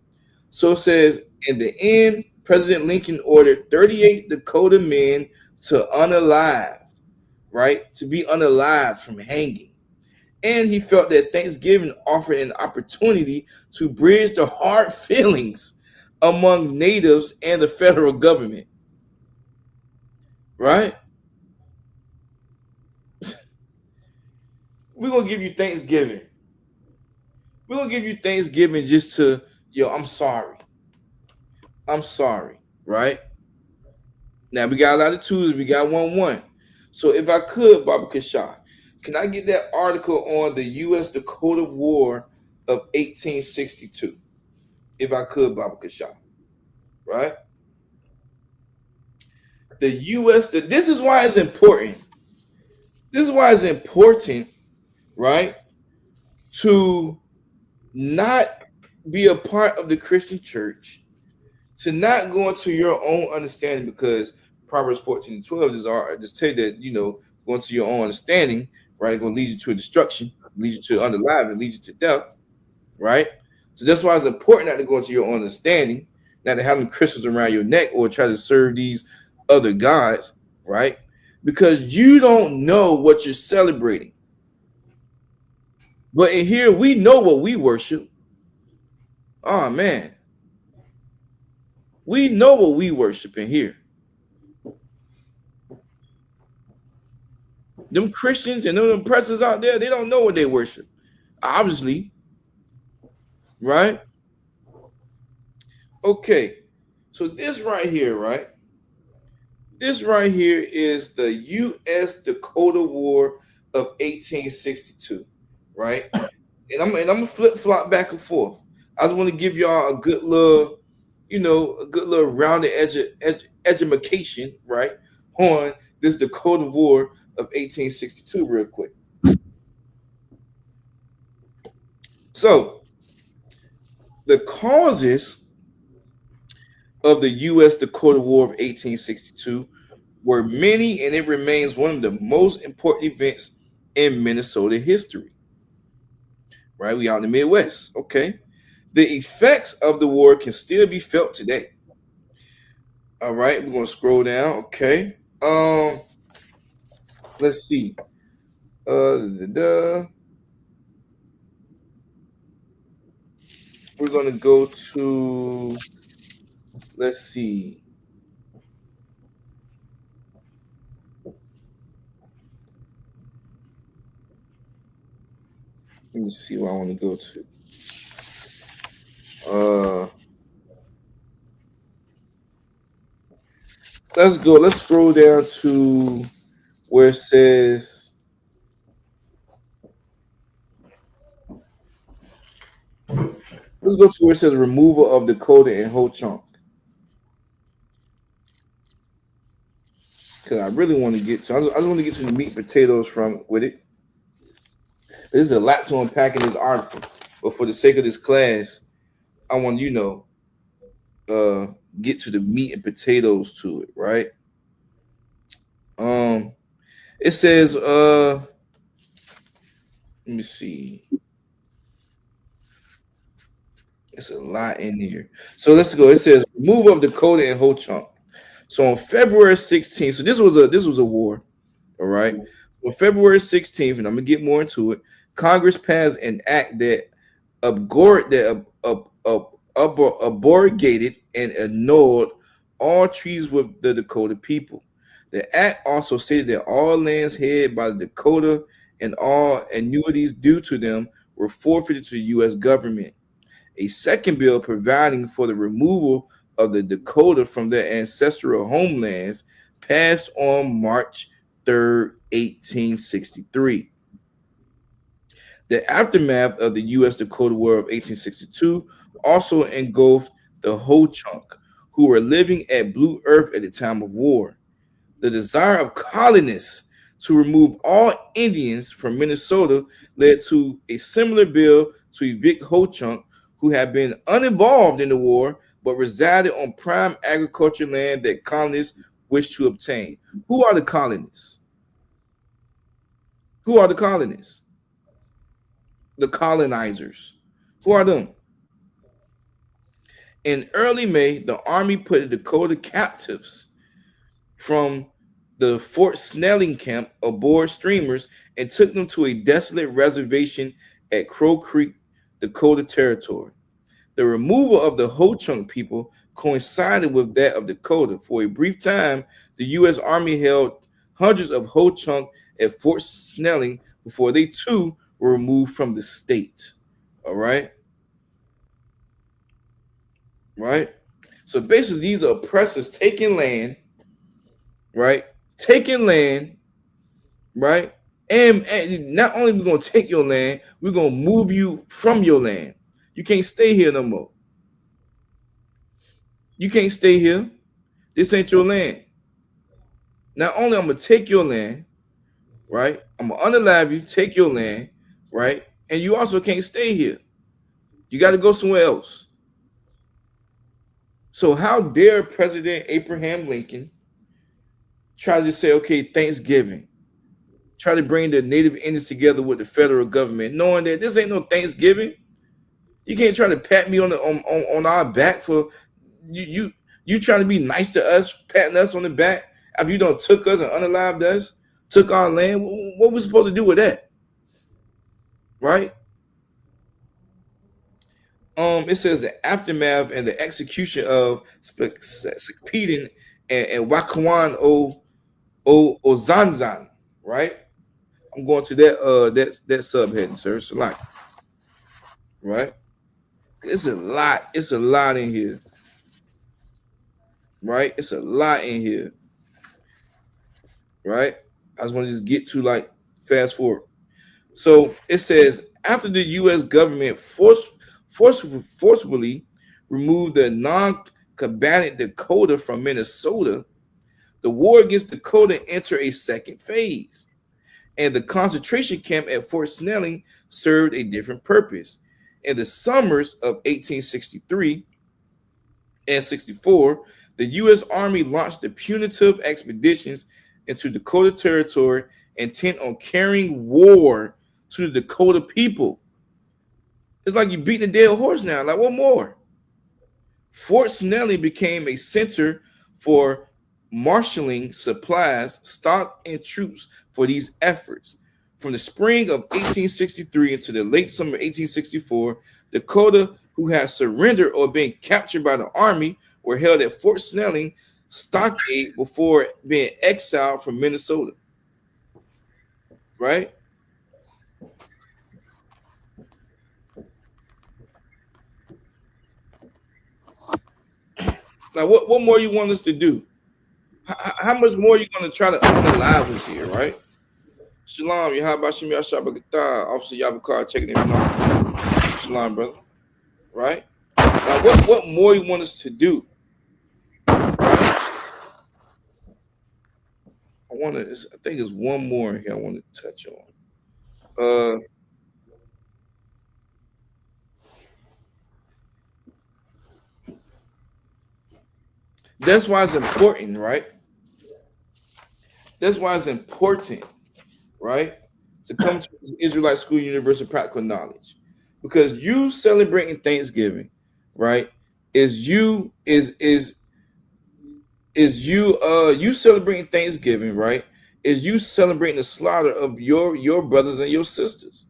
So it says, in the end, President Lincoln ordered 38 Dakota men to unalive, right? To be unalive from hanging. And he felt that Thanksgiving offered an opportunity to bridge the hard feelings among natives and the federal government, right? we're gonna give you Thanksgiving. We're gonna give you Thanksgiving just to, I'm sorry. I'm sorry, right? Now we got a lot of twos, we got 1-1. So if I could, Baba Kashah, can I get that article on the U.S. Dakota War of 1862? If I could, Baba Kashah, right? The U.S. This is why it's important. This is why it's important, right, to not be a part of the Christian church, to not go into your own understanding, because Proverbs 14:12 just tell you that, going to your own understanding, right, going to lead you to destruction, lead you to unalive, lead you to death, right? So that's why it's important not to go into your own understanding, not to have them crystals around your neck or try to serve these other gods, right? Because you don't know what you're celebrating. But in here, we know what we worship. Oh, man. We know what we worship in here. Them Christians and them pretzels out there, they don't know what they worship. Obviously. Right? Okay. So this right here, right? This right here is the U.S. Dakota War of 1862, right? And I'm gonna flip-flop back and forth. I just want to give y'all a good little, rounded education, right, on this Dakota War of 1862 real quick. So the causes of the U.S. Dakota War of 1862 were many, and it remains one of the most important events in Minnesota history. Right? We out in the Midwest. Okay. The effects of the war can still be felt today. All right, we're gonna scroll down. Okay. Let's see. We're gonna go to, let's see. Let me see what I want to go to. Let's go. Let's scroll down to where it says, let's go to where it says removal of Dakota and Ho Chunk. Because I really want to get to, I just want to get to the meat and potatoes from with it. There's a lot to unpack in this article, but for the sake of this class, I want get to the meat and potatoes to it, right? It says, let me see. It's a lot in here. So let's go. It says removal of Dakota and Ho Chunk. So on February 16th, so this was a war, all right. On February 16th, and I'm gonna get more into it, Congress passed an act that abrogated and annulled all treaties with the Dakota people. The act also stated that all lands held by the Dakota and all annuities due to them were forfeited to the U.S. government. A second bill providing for the removal of the Dakota from their ancestral homelands passed on March 3rd, 1863. The aftermath of the U.S. Dakota War of 1862 also engulfed the Ho Chunk, who were living at Blue Earth at the time of war. The desire of colonists to remove all Indians from Minnesota led to a similar bill to evict Ho Chunk, who had been uninvolved in the war but resided on prime agricultural land that colonists wished to obtain. Who are the colonists? Who are the colonists? The colonizers. Who are them? In early May, the Army put the Dakota captives from the Fort Snelling camp aboard streamers and took them to a desolate reservation at Crow Creek, Dakota Territory. The removal of the Ho Chunk people coincided with that of Dakota. For a brief time, the U.S. Army held hundreds of Ho Chunk at Fort Snelling, before they too were removed from the state. All right. Right. So basically, these are oppressors taking land, right? Taking land, right? And not only we're gonna take your land, we're gonna move you from your land. You can't stay here no more. You can't stay here. This ain't your land. Not only I'm gonna take your land, right? I'm gonna unalive you, take your land, right? And you also can't stay here. You got to go somewhere else. So how dare President Abraham Lincoln try to say, okay, Thanksgiving, try to bring the Native Indians together with the federal government, knowing that this ain't no Thanksgiving. You can't try to pat me on our back for you trying to be nice to us, patting us on the back after you done took us and unalived us, took our land. What we supposed to do with that, right? It says the aftermath and the execution of Sekpedin and Wakawan Ozanzan, right? I'm going to that subheading, sir. It's a lot, right? It's a lot. It's a lot in here, right? It's a lot in here, right? I just want to just get to like fast forward. So it says after the U.S. government forcibly removed the non-combatant Dakota from Minnesota, the war against Dakota entered a second phase, and the concentration camp at Fort Snelling served a different purpose. In the summers of 1863 and 64, the U.S. Army launched the punitive expeditions into Dakota Territory, intent on carrying war to the Dakota people. It's like you beating a dead horse now. Like, what more? Fort Snelling became a center for marshaling supplies, stock, and troops for these efforts. From the spring of 1863 into the late summer of 1864, Dakota who had surrendered or been captured by the Army were held at Fort Snelling stockade before being exiled from Minnesota. Right? Now, what more you want us to do? How much more you going to try to unalive us here, right? Shalom, Yahabashim Yashabakata, Officer Yabakar, checking in from Shalom, brother. Right? Now, what more you want us to do? Right? I think there's one more here I want to touch on. That's why it's important, right? That's why it's important, right? To come to this Israelite School Universal Practical Knowledge. Because you celebrating Thanksgiving, right? You celebrating Thanksgiving, right? Is you celebrating the slaughter of your brothers and your sisters,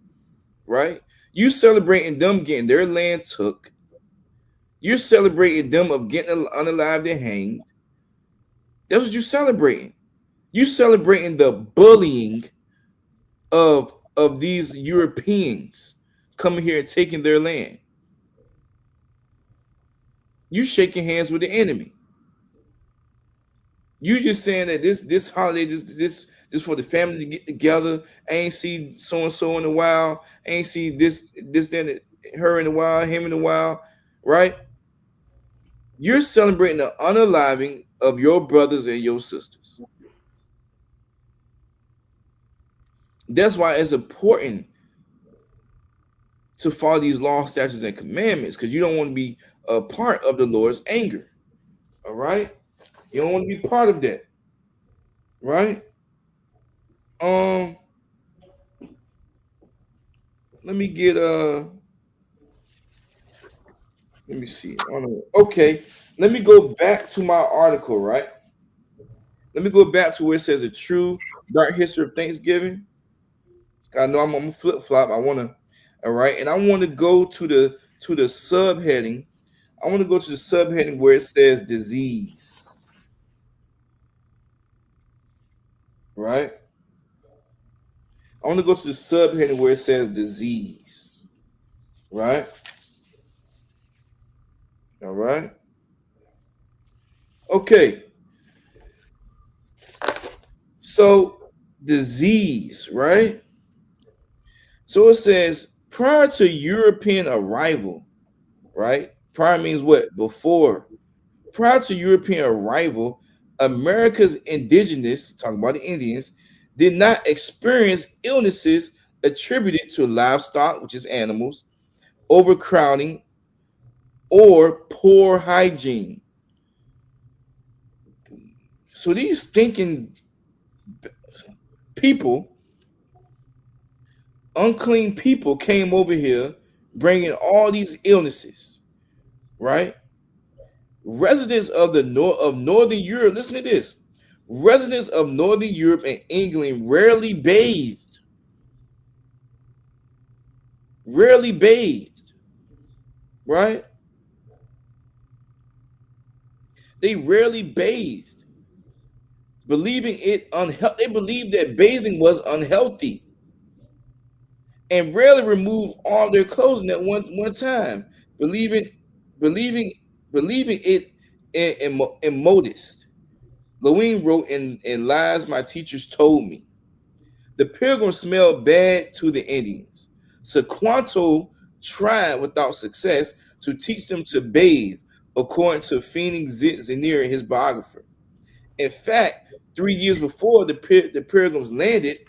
right? You celebrating them getting their land took. You're celebrating them of getting unalived and hanged. That's what you're celebrating. You celebrating the bullying of these Europeans coming here and taking their land. You shaking hands with the enemy. You just saying that this holiday, this for the family to get together. I ain't see so and so in a while. I ain't see this then her in a while, him in a while, right? You're celebrating the unaliving of your brothers and your sisters. That's why it's important to follow these laws, statutes, and commandments, because you don't want to be a part of the Lord's anger. All right, you don't want to be part of that, right? Let me get let me see. Okay, let me go back to my article, right? Let me go back to where it says a true dark history of Thanksgiving. I know I'm a flip flop. I want to, all right, and I want to go to the subheading. I want to go to the subheading where it says disease, right? I want to go to the subheading where it says disease. Right? All right. Okay. So disease, right? So it says prior to European arrival, right? Prior means what? Before. Prior to European arrival, America's indigenous, talking about the Indians, did not experience illnesses attributed to livestock, which is animals, overcrowding, or poor hygiene. So these thinking people, unclean people, came over here bringing all these illnesses, right? Residents of the north of Northern Europe, listen to this. Residents of Northern Europe and England rarely bathed, right? They rarely bathed, believing it unhealthy. They believed that bathing was unhealthy, and rarely removed all their clothing at one time, believing believing believing it immodest. Lewin wrote in Lies My Teachers Told Me. The pilgrims smelled bad to the Indians. Sequanto tried without success to teach them to bathe, according to Phoenix Zenier, his biographer. In fact, 3 years before the pilgrims landed,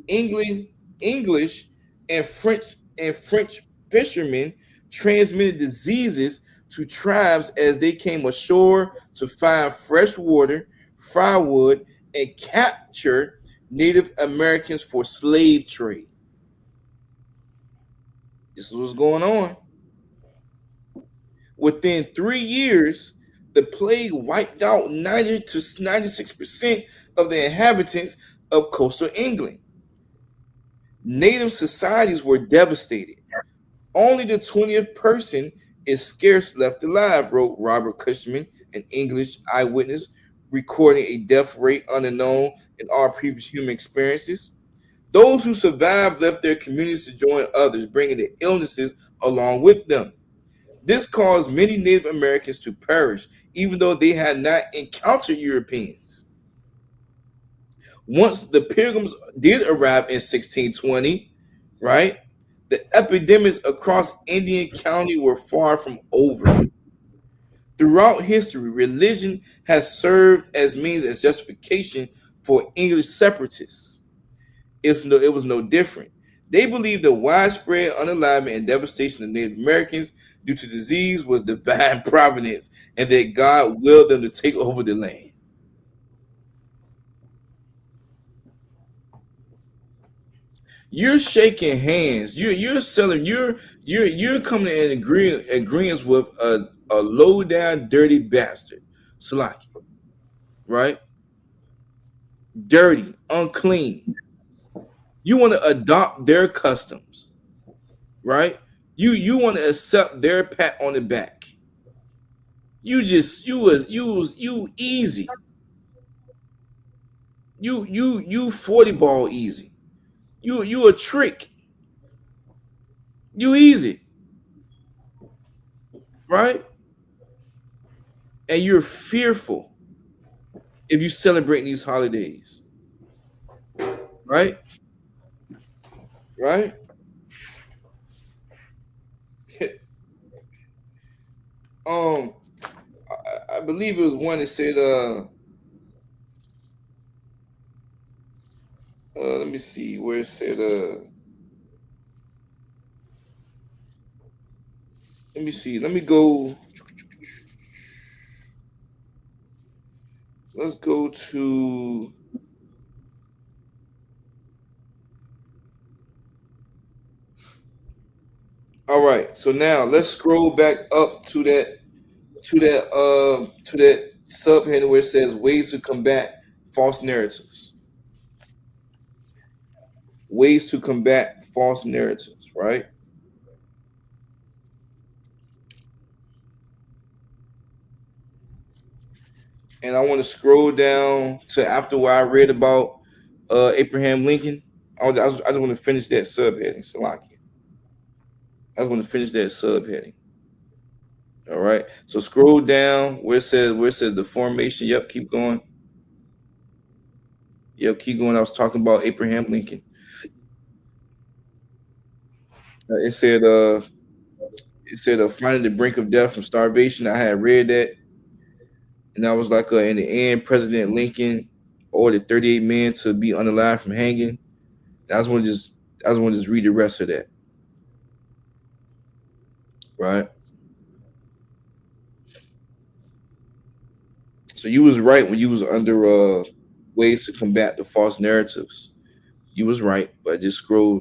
England, English and French fishermen transmitted diseases to tribes as they came ashore to find fresh water, firewood, and capture Native Americans for slave trade. This is what's going on. Within 3 years, the plague wiped out 90 to 96% of the inhabitants of coastal England. Native societies were devastated. Only the 20th person is scarce left alive, wrote Robert Cushman, an English eyewitness, recording a death rate unknown in all previous human experiences. Those who survived left their communities to join others, bringing the illnesses along with them. This caused many Native Americans to perish, even though they had not encountered Europeans. Once the Pilgrims did arrive in 1620, right, the epidemics across Indian County were far from over. Throughout history, religion has served as means as justification for English separatists. It was no different. They believed the widespread unalignment and devastation of Native Americans due to disease was divine providence and that God willed them to take over the land. You're shaking hands. You're selling. You're coming in agreements with a low down dirty bastard, Salaki, right? Dirty, unclean. You want to adopt their customs, right? You want to accept their pat on the back. You easy. You 40 ball easy. You a trick. You easy, right? And you're fearful if you celebrate these holidays, right? Right? um, I believe it was one that said, let me see where it said, let me see, let me go. Let's go to. All right, so now let's scroll back up to that subheading where it says ways to combat false narratives. Ways to combat false narratives, right? And I want to scroll down to after where I read about Abraham Lincoln. I just want to finish that subheading, Salakia. I just want to finish that subheading. All right. So scroll down where it says the formation. Yep, keep going. Yep, keep going. I was talking about Abraham Lincoln. It said finding the brink of death from starvation. I had read that, and I was like, in the end, President Lincoln ordered 38 men to be unalive from hanging. And I just want to just read the rest of that. Right. So you was right when you was under ways to combat the false narratives. You was right, but just scroll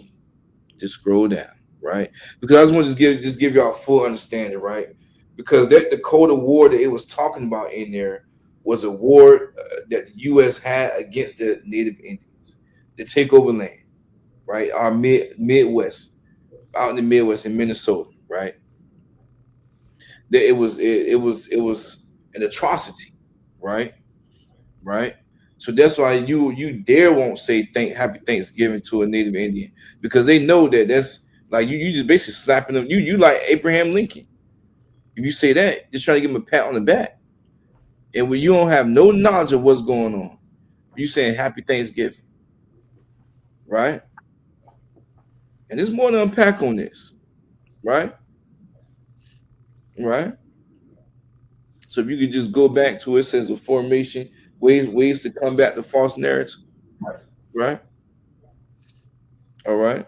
down, right? Because I just want to just give y'all full understanding, right? Because the code of war that it was talking about in there was a war that the U.S. had against the Native Indians to take over land, right? Our Midwest, out in the Midwest in Minnesota, right? That it was an atrocity, right? Right. So that's why you dare won't say happy Thanksgiving to a Native Indian, because they know that that's like you just basically slapping them. You like Abraham Lincoln. If you say that, just trying to give him a pat on the back. And when you don't have no knowledge of what's going on, you saying happy Thanksgiving. Right? And there's more to unpack on this. Right? Right? So if you could just go back to it says the formation, ways to combat the false narrative. Right? All right.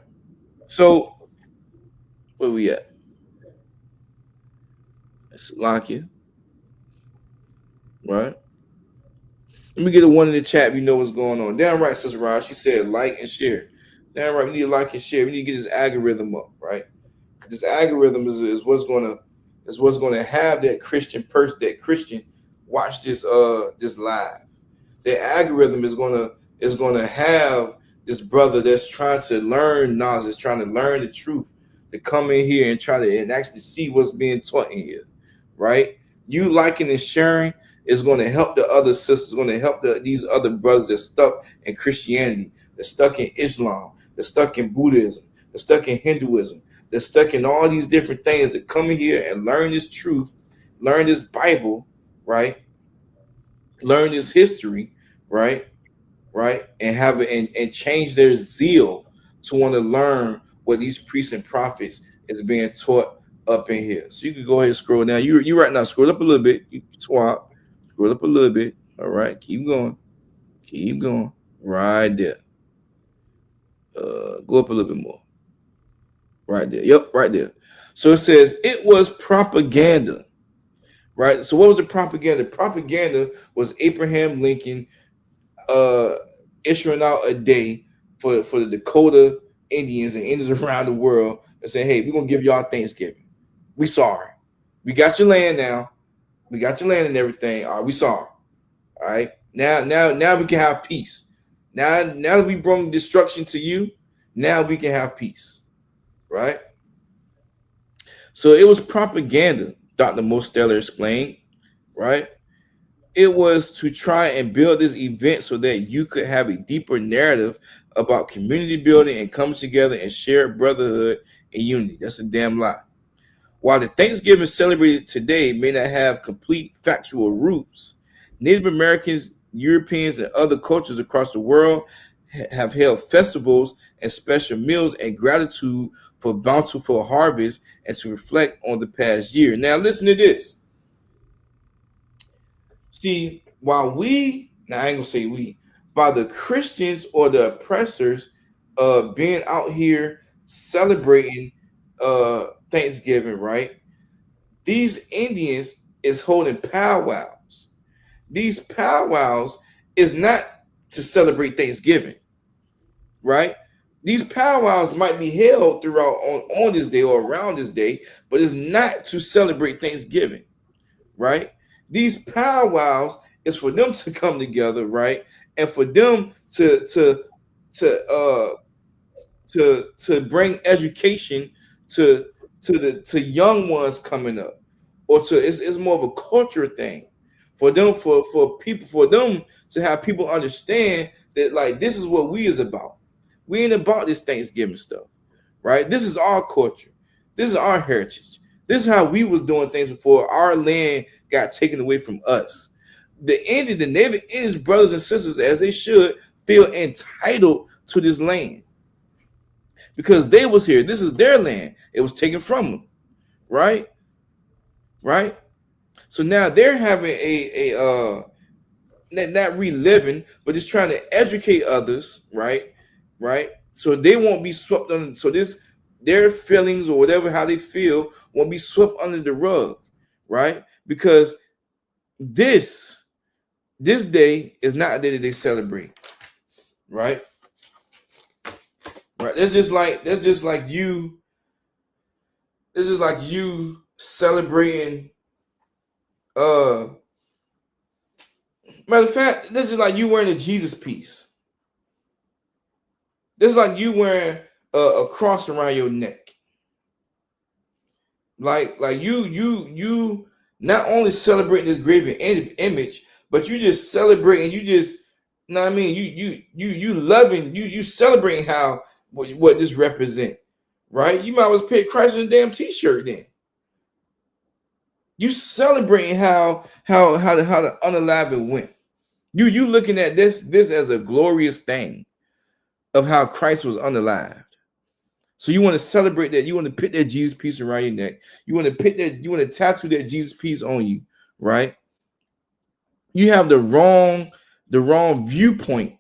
So where we at? Let's lock you. Right. Let me get a one in the chat if you know what's going on. Damn right, Sister Raj. She said like and share. Damn right, we need to like and share. We need to get this algorithm up, right? This algorithm is what's gonna have that Christian watch this live. The algorithm is gonna have this brother that's trying to learn knowledge, that's trying to learn the truth, to come in here and try to actually see what's being taught in here, right? You liking and sharing is going to help the other sisters, going to help these other brothers that's stuck in Christianity, that's stuck in Islam, that's stuck in Buddhism, that's stuck in Hinduism, that's stuck in all these different things, that come in here and learn this truth, learn this Bible, right? Learn this history, right? Right? And have it and change their zeal to want to learn what these priests and prophets is being taught up in here. So you can go ahead and scroll down. You right now, scroll up a little bit. You swap. Scroll up a little bit. All right. Keep going. Keep going. Right there. Go up a little bit more. Right there. Yep, right there. So it says it was propaganda. Right. So what was the propaganda? Propaganda was Abraham Lincoln issuing out a day for the Dakota Indians and Indians around the world and saying, hey, we're gonna give y'all Thanksgiving. We sorry. We got your land now. We got your land and everything. All right, we sorry. All right. Now we can have peace. Now that we brought destruction to you, now we can have peace. Right? So it was propaganda, Dr. Mosteller explained, right? It was to try and build this event so that you could have a deeper narrative about community building and coming together and shared brotherhood and unity. That's a damn lie. While the Thanksgiving celebrated today may not have complete factual roots, Native Americans, Europeans, and other cultures across the world have held festivals and special meals and gratitude for bountiful harvest and to reflect on the past year. Now listen to this. See, while I ain't gonna say we, by the Christians or the oppressors being out here celebrating Thanksgiving, right? These Indians is holding powwows. These powwows is not to celebrate Thanksgiving, right? These powwows might be held throughout on this day or around this day, but it's not to celebrate Thanksgiving, right? These powwows is for them to come together, right? And for them to bring education to young ones coming up, or it's more of a culture thing for them, for people, for them to have people understand that like this is what we is about. We ain't about this Thanksgiving stuff, right? This is our culture. This is our heritage. This is how we was doing things before our land got taken away from us. The Native Indians, brothers and sisters, as they should, feel entitled to this land because they was here. This is their land. It was taken from them, right? Right. So now they're having not reliving, but just trying to educate others, right? Right. So they won't be swept under. So their feelings or whatever how they feel won't be swept under the rug, right? Because this day is not a day that they celebrate, right? Right. That's just like you. This is like you celebrating. Matter of fact, this is like you wearing a Jesus piece. This is like you wearing a cross around your neck. Like you not only celebrate this graven image, but you just celebrating. You just, you know what I mean? You loving, you celebrating how what this represent, right? You might as well pay Christ in a damn t-shirt then. You celebrating how the unalive went. You looking at this as a glorious thing of how Christ was unalived. So you want to celebrate that. You want to put that Jesus piece around your neck. You want to tattoo that Jesus piece on you, right? You have the wrong viewpoint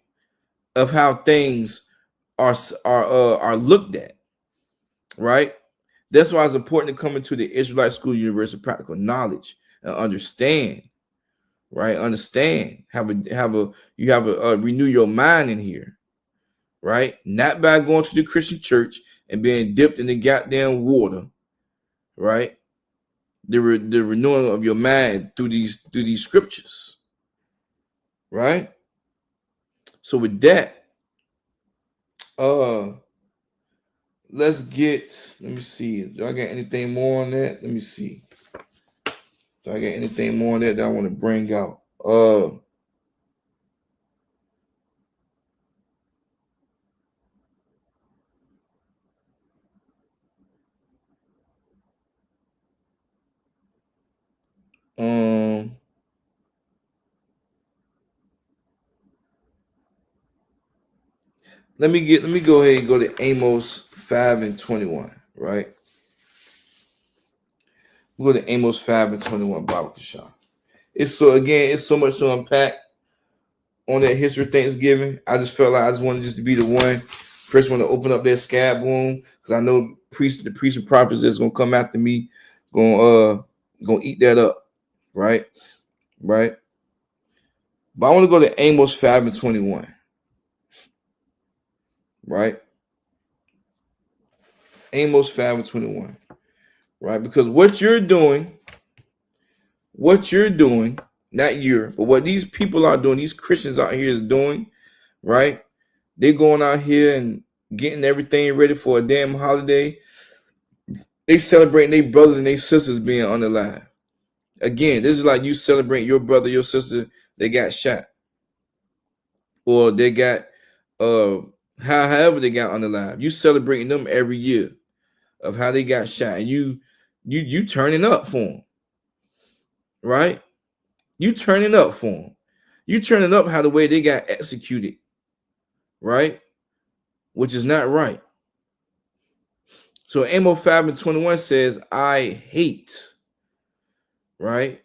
of how things are looked at, right? That's why it's important to come into the Israelite School University of Practical Knowledge and understand, right? Understand. Renew your mind in here, right? Not by going to the Christian church and being dipped in the goddamn water, right? The renewing of your mind through these scriptures, right? So with that, let me see. Do I got anything more on that? Let me see. Do I got anything more on that I want to bring out? Let me go ahead and go to Amos 5:21, right? We'll go to Amos 5:21, Bible Kashan. It's so much to unpack on that history of Thanksgiving. I just felt like I just wanted to be the first one to open up that scab wound, because I know the priests and prophets that's gonna come after me, gonna eat that up, right? Right. But I want to go to Amos 5:21. Right? Amos 5:21. Right? Because what you're doing, not but what these people are doing, these Christians out here is doing, right? They're going out here and getting everything ready for a damn holiday. They celebrating their brothers and their sisters being unalive. Again, this is like you celebrate your brother, your sister, they got shot. Or they got however they got unalive. You celebrating them every year of how they got shot, and you turning up for them, right? You turning up for them. You turning up how the way they got executed, right? Which is not right. So Amos 5:21 says, I hate, right?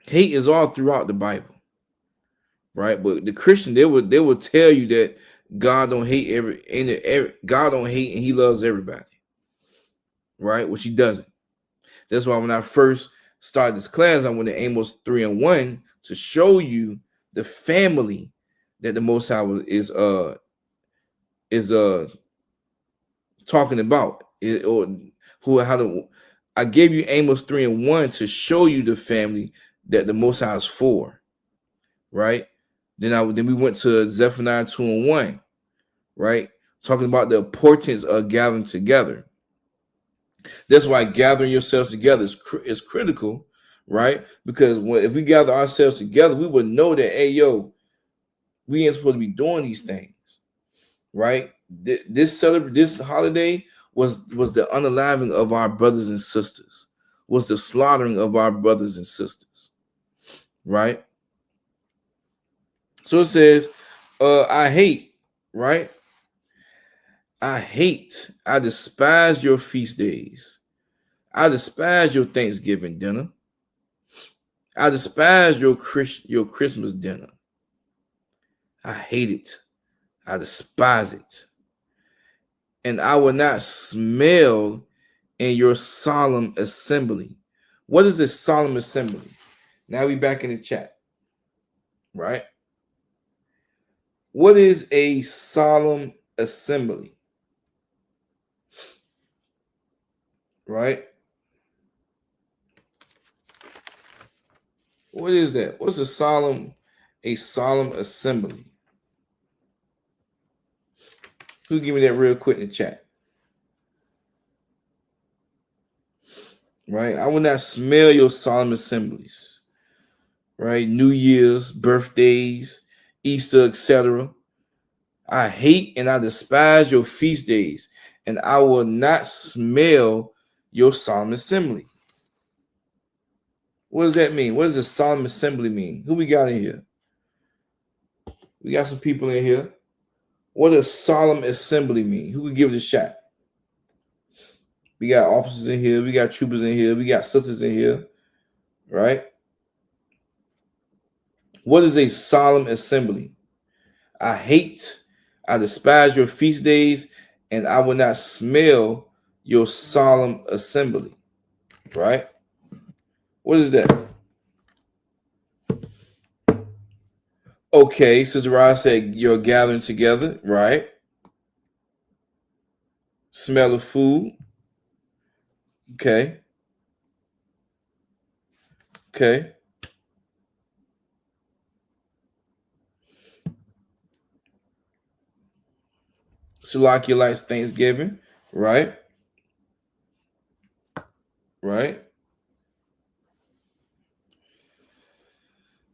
Hate is all throughout the Bible. Right, but the Christian, they will tell you that God don't hate God don't hate and He loves everybody, right? Which He doesn't. That's why when I first started this class, I went to Amos 3:1 to show you the family that the Most High is talking about. I gave you Amos 3:1 to show you the family that the Most High is for, right? Then we went to Zephaniah 2:1, right? Talking about the importance of gathering together. That's why gathering yourselves together is critical, right? Because if we gather ourselves together, we would know that, hey, yo, we ain't supposed to be doing these things, right? This holiday was the unaliving of our brothers and sisters, was the slaughtering of our brothers and sisters, right? So it says, I hate, right? I despise your feast days. I despise your Thanksgiving dinner. I despise your Christmas dinner. I hate it. I despise it. And I will not smell in your solemn assembly. What is this solemn assembly? Now we back in the chat, right? What is a solemn assembly? Right? What is that? What's a solemn assembly? Who give me that real quick in the chat? Right? I will not smell your solemn assemblies. Right? New Year's, birthdays, Easter, etc. I hate and I despise your feast days, and I will not smell your solemn assembly. What does that mean? What does a solemn assembly mean? Who we got in here? We got some people in here. What does solemn assembly mean? Who could give it a shot? We got officers in here. We got troopers in here. We got sisters in here. Right? What is a solemn assembly? I despise your feast days, and I will not smell your solemn assembly. Right? What is that? Okay, Sister Rod said you're gathering together, right? Smell of food. Okay. Sulaki likes Thanksgiving, right?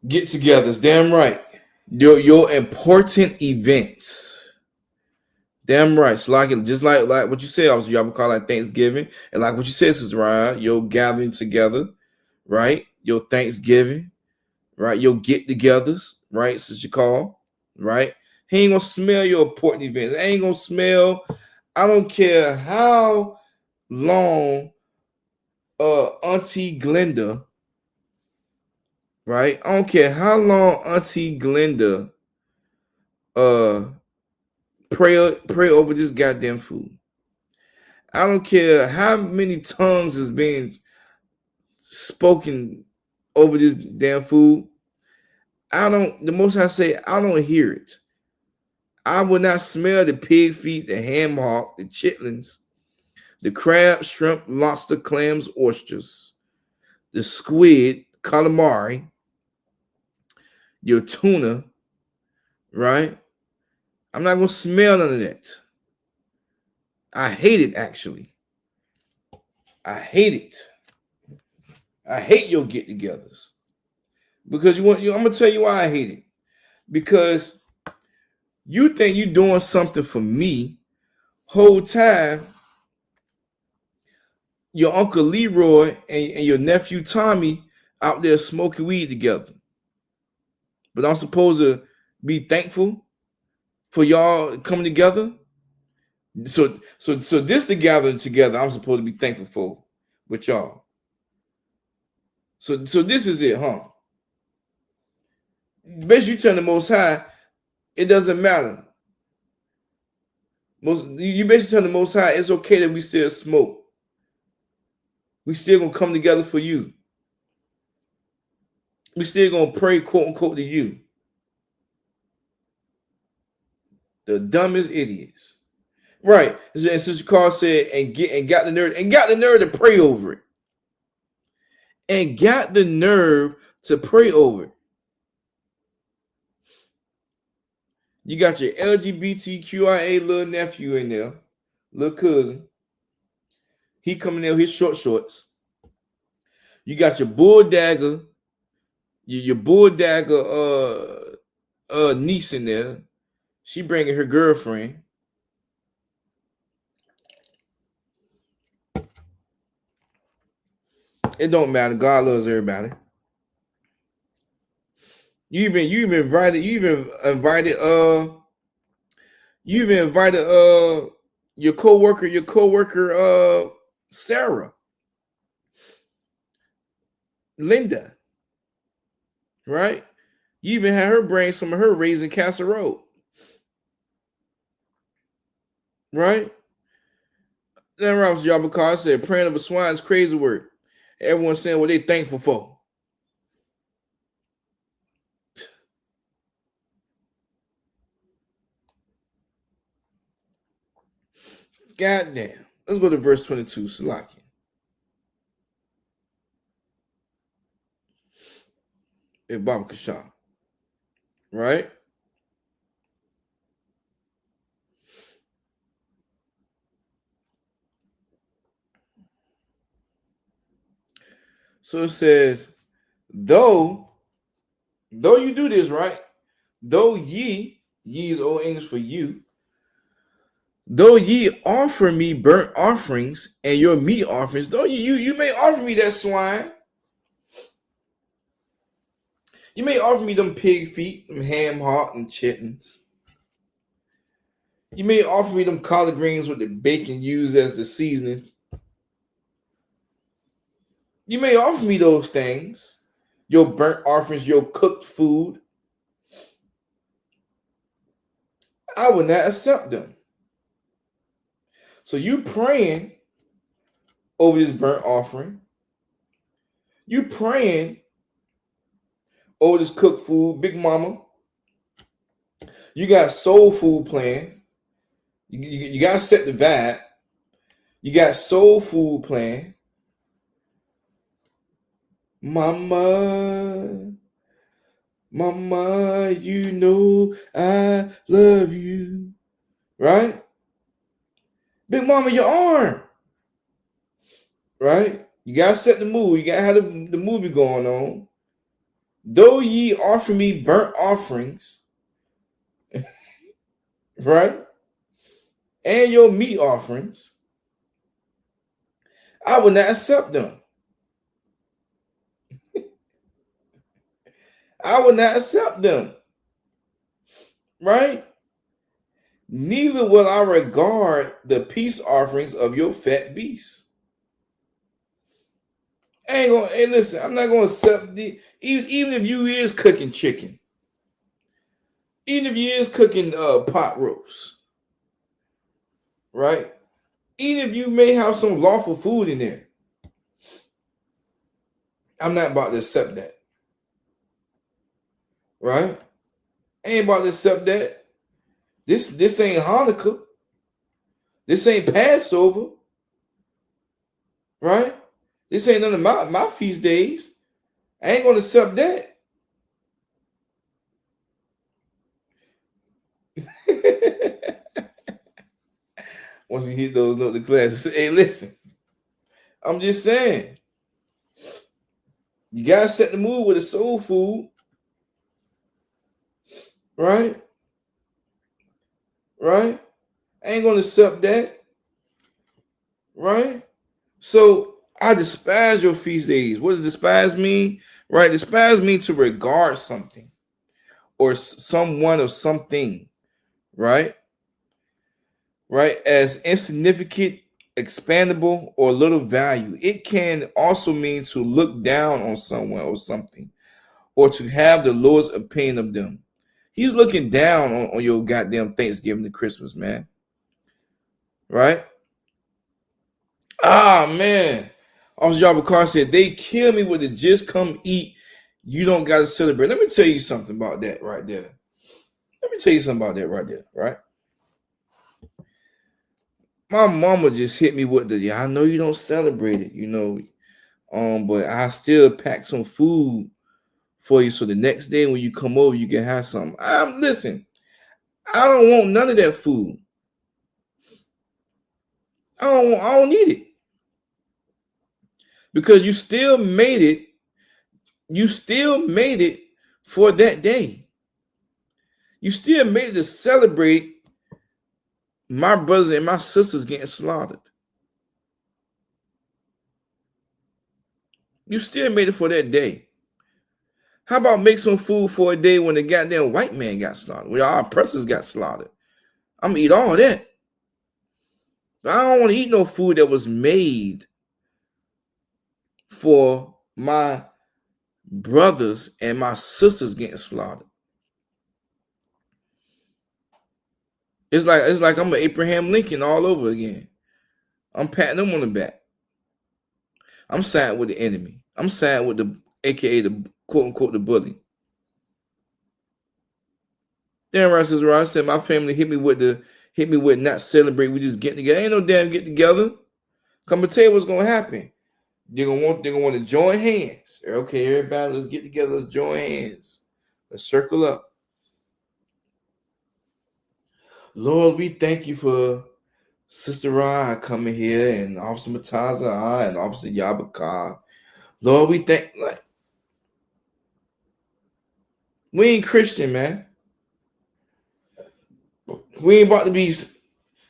Get-togethers, damn right. Your important events. Damn right. Sulaki, just like what you said, obviously, y'all would call like Thanksgiving. And like what you said, Sister Ryan, your gathering together, right? Your Thanksgiving, right? Your get-togethers, right? Sister call, right? He ain't gonna smell your important events. I ain't gonna smell. I don't care how long Auntie Glenda, right? I don't care how long Auntie Glenda pray over this goddamn food. I don't care how many tongues is being spoken over this damn food. The most I say, I don't hear it. I will not smell the pig feet, the ham hock, the chitlins, the crab, shrimp, lobster, clams, oysters, the squid, calamari, your tuna, right? I'm not going to smell none of that. I hate it, actually. I hate it. I hate your get-togethers. Because I'm going to tell you why I hate it. Because you think you're doing something for me, whole time your Uncle Leroy and your nephew Tommy out there smoking weed together. But I'm supposed to be thankful for y'all coming together. So this the gathering together I'm supposed to be thankful for with y'all. So this is it, huh? Best you turn the Most High, it doesn't matter. You basically tell the Most High, it's okay that we still smoke. We still gonna come together for you. We still gonna pray, quote unquote, to you. The dumbest idiots. Right. And Sister Carl said, and got the nerve to pray over it. And got the nerve to pray over it. You got your LGBTQIA little nephew in there, little cousin. He coming in with his short shorts. You got your bull dagger, your bull dagger niece in there. She bringing her girlfriend, It don't matter. God loves everybody. You even invited your coworker Sarah, Linda, right? You even had her bring some of her raisin casserole, right? Then Ralph's job because said praying of a swine is crazy word. Everyone's saying what they thankful for. God damn. Let's go to verse 22, Salaki. Baba Kasha. Right? So it says, though you do this, right? Though ye is Old English for you, though ye offer me burnt offerings and your meat offerings, though you may offer me that swine. You may offer me them pig feet, them ham hock and chitlins. You may offer me them collard greens with the bacon used as the seasoning. You may offer me those things, your burnt offerings, your cooked food. I will not accept them. So you praying over this burnt offering. You praying over this cooked food, Big Mama. You got soul food playing. You got to set the vibe. You got soul food playing. Mama, you know I love you. Right? Big Mama, your arm. Right? You got to set the mood. You got to have the movie going on. Though ye offer me burnt offerings, right? And your meat offerings, I will not accept them. I will not accept them. Right? Neither will I regard the peace offerings of your fat beasts. Hey, listen, I'm not gonna accept even if you is cooking chicken, even if you is cooking pot roast, right? Even if you may have some lawful food in there, I'm not about to accept that. Right? I ain't about to accept that. This ain't Hanukkah. This ain't Passover. Right? This ain't none of my feast days. I ain't gonna accept that. Once you hit those notes, the classes. Hey, listen. I'm just saying. You gotta set the mood with the soul food. Right? Right? I ain't gonna accept that. Right? So I despise your feast days. What does despise mean? Right? Despise means to regard something or someone or something, right? Right? As insignificant, expandable, or little value. It can also mean to look down on someone or something, or to have the Lord's opinion of them. He's looking down on your goddamn Thanksgiving to Christmas, man. Right? Ah, man. Officer Robert Carr said, they kill me with the just come eat. You don't got to celebrate. Let me tell you something about that right there. Right? My mama just hit me with the, I know you don't celebrate it, but I still pack some food for you so the next day when you come over, you can have some. Listen, I don't want none of that food. I don't need it. Because you still made it. You still made it for that day. You still made it to celebrate my brothers and my sisters getting slaughtered. You still made it for that day. How about make some food for a day when the goddamn white man got slaughtered, when our oppressors got slaughtered? I'm gonna eat all that. But I don't want to eat no food that was made for my brothers and my sisters getting slaughtered. It's like I'm an Abraham Lincoln all over again. I'm patting them on the back. I'm siding with the enemy. I'm siding with the AKA the quote unquote the bully. Damn right, Sister Ross said my family hit me with not celebrate. We just get together. Ain't no damn get together. Come and tell you what's gonna happen. They're gonna want to join hands. Okay, everybody, let's get together. Let's join hands. Let's circle up. Lord, we thank you for Sister Ra coming here and Officer Mataza and Officer Yabaka. Lord, we thank we ain't Christian, man. We ain't about to be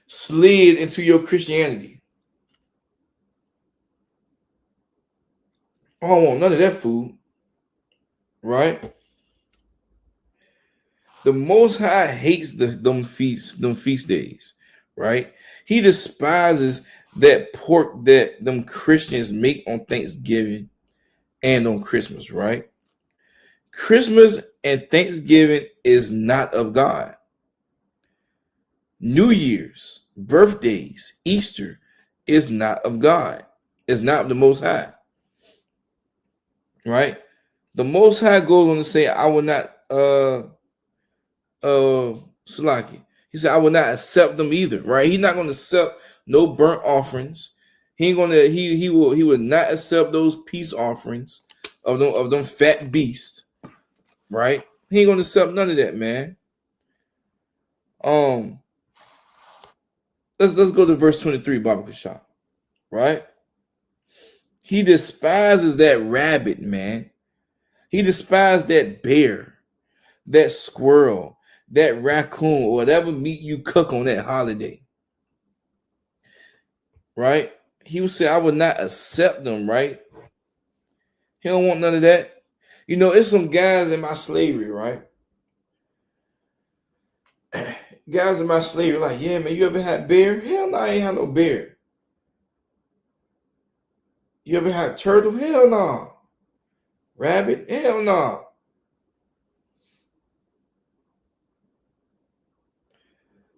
slid into your Christianity. I don't want none of that food. Right? The Most High hates them feast days, right? He despises that pork that them Christians make on Thanksgiving and on Christmas, right? Christmas and Thanksgiving is not of God. New Year's, birthdays, Easter is not of God. It's not of the Most High, right? The Most High goes on to say, I will not Salaki. He said, I will not accept them either, right? He's not going to accept no burnt offerings. He ain't gonna, he will not accept those peace offerings of them fat beasts, right? He ain't gonna accept none of that, man. Let's go to verse 23, Baba Kashab, right? He despises that rabbit, man. He despises that bear, that squirrel, that raccoon, or whatever meat you cook on that holiday, right? He would say, I would not accept them, right? He don't want none of that. You know, it's some guys in my slavery, right? Guys in my slavery, like, yeah, man, you ever had bear? Hell no, I ain't had no bear. You ever had turtle? Hell no. Rabbit? Hell no.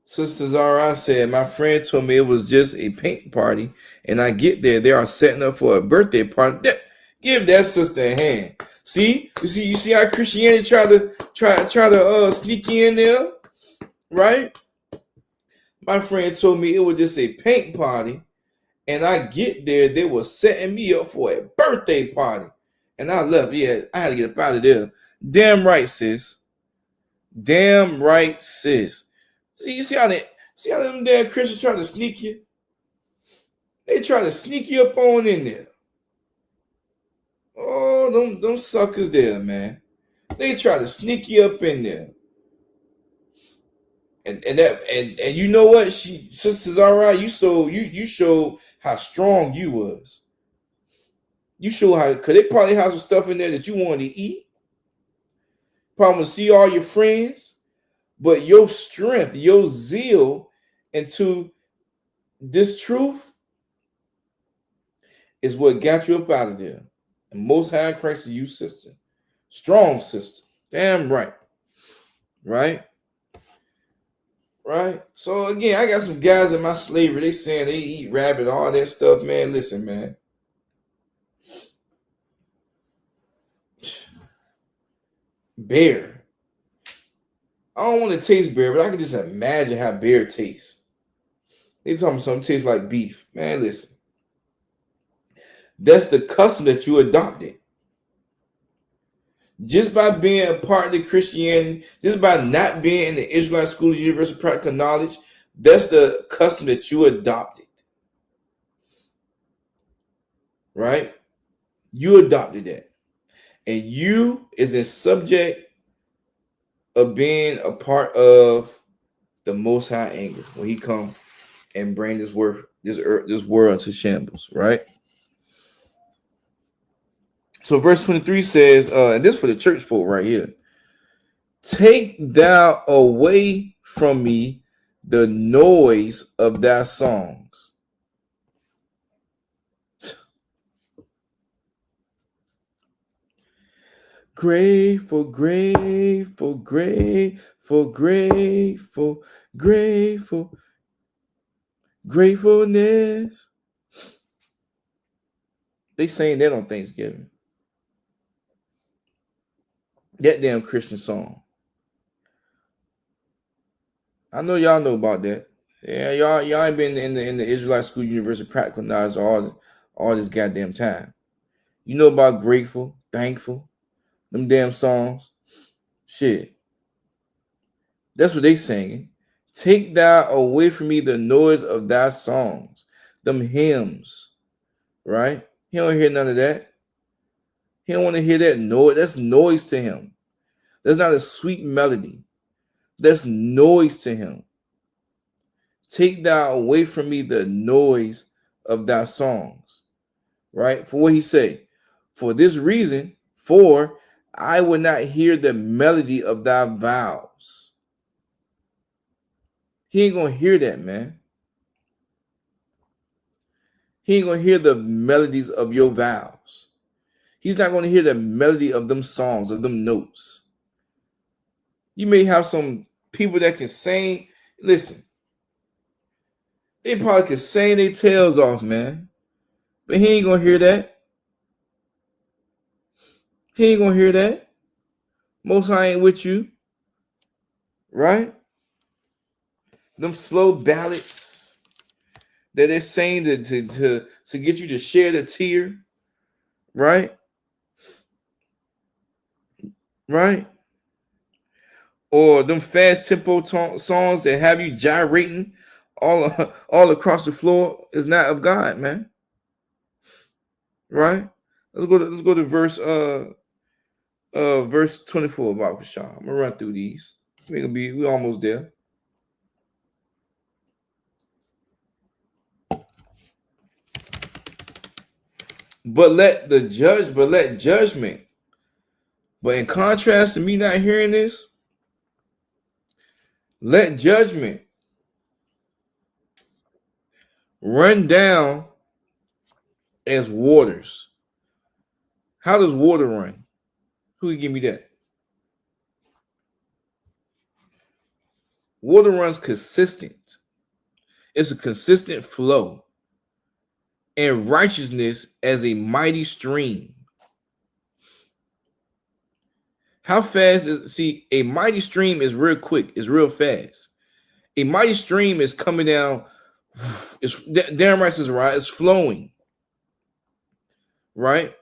Sister Zara said, my friend told me it was just a paint party, and I get there, they are setting up for a birthday party. Give that sister a hand. See, you see how Christianity try to sneak in there, right? My friend told me it was just a paint party, and I get there, they were setting me up for a birthday party, and I left. Yeah, I had to get up out of there. Damn right, sis. Damn right, sis. See how them damn Christians try to sneak you? They try to sneak you up on in there. Oh, them suckers there, man. They try to sneak you up in there. And you know what? Sisters, all right. You showed how strong you was. You show how, because they probably have some stuff in there that you wanted to eat. Probably see all your friends. But your strength, your zeal into this truth is what got you up out of there. And Most High in Christ is you, sister. Strong sister. Damn right. Right? Right? So again, I got some guys in my slavery. They saying they eat rabbit, all that stuff, man. Listen, man. Bear. I don't want to taste bear, but I can just imagine how bear tastes. They talking about something tastes like beef. Man, listen. That's the custom that you adopted. Just by being a part of the Christianity, just by not being in the Israelite School of Universal Practical Knowledge, that's the custom that you adopted. Right? You adopted that. And you is a subject of being a part of the Most High anger when he come and bring this world into shambles, right? So verse 23 says, and this is for the church folk right here. Take thou away from me the noise of thy songs. Grateful, grateful, grateful, grateful, grateful, gratefulness. They saying that on Thanksgiving. That damn Christian song. I know y'all know about that. Yeah, y'all ain't been in the Israelite School University practical knowledge all this goddamn time. You know about grateful, thankful, them damn songs. Shit. That's what they singing. Take thou away from me the noise of thy songs, them hymns, right? He don't hear none of that. He don't want to hear that noise. That's noise to him. That's not a sweet melody. That's noise to him. Take thou away from me the noise of thy songs, right? For what he say? For this reason, for I will not hear the melody of thy vows. He ain't gonna hear that, man. He ain't gonna hear the melodies of your vows. He's not gonna hear the melody of them songs, of them notes. You may have some people that can sing. Listen, they probably can sing their tails off, man. But he ain't gonna hear that. He ain't gonna hear that. Most High ain't with you, right? Them slow ballads that they're saying to get you to shed a tear, right? Right? Or them fast tempo songs that have you gyrating all across the floor is not of God, man. Right? Let's go to verse 24 about Pashah. I'm gonna run through these. We're almost there. But let judgment. But in contrast to me not hearing this, let judgment run down as waters. How does water run? Who can give me that? Water runs consistent. It's a consistent flow. And righteousness as a mighty stream. How fast is, see, a mighty stream is real quick, it's real fast. A mighty stream is coming down, it's damn right, right, it's flowing, right?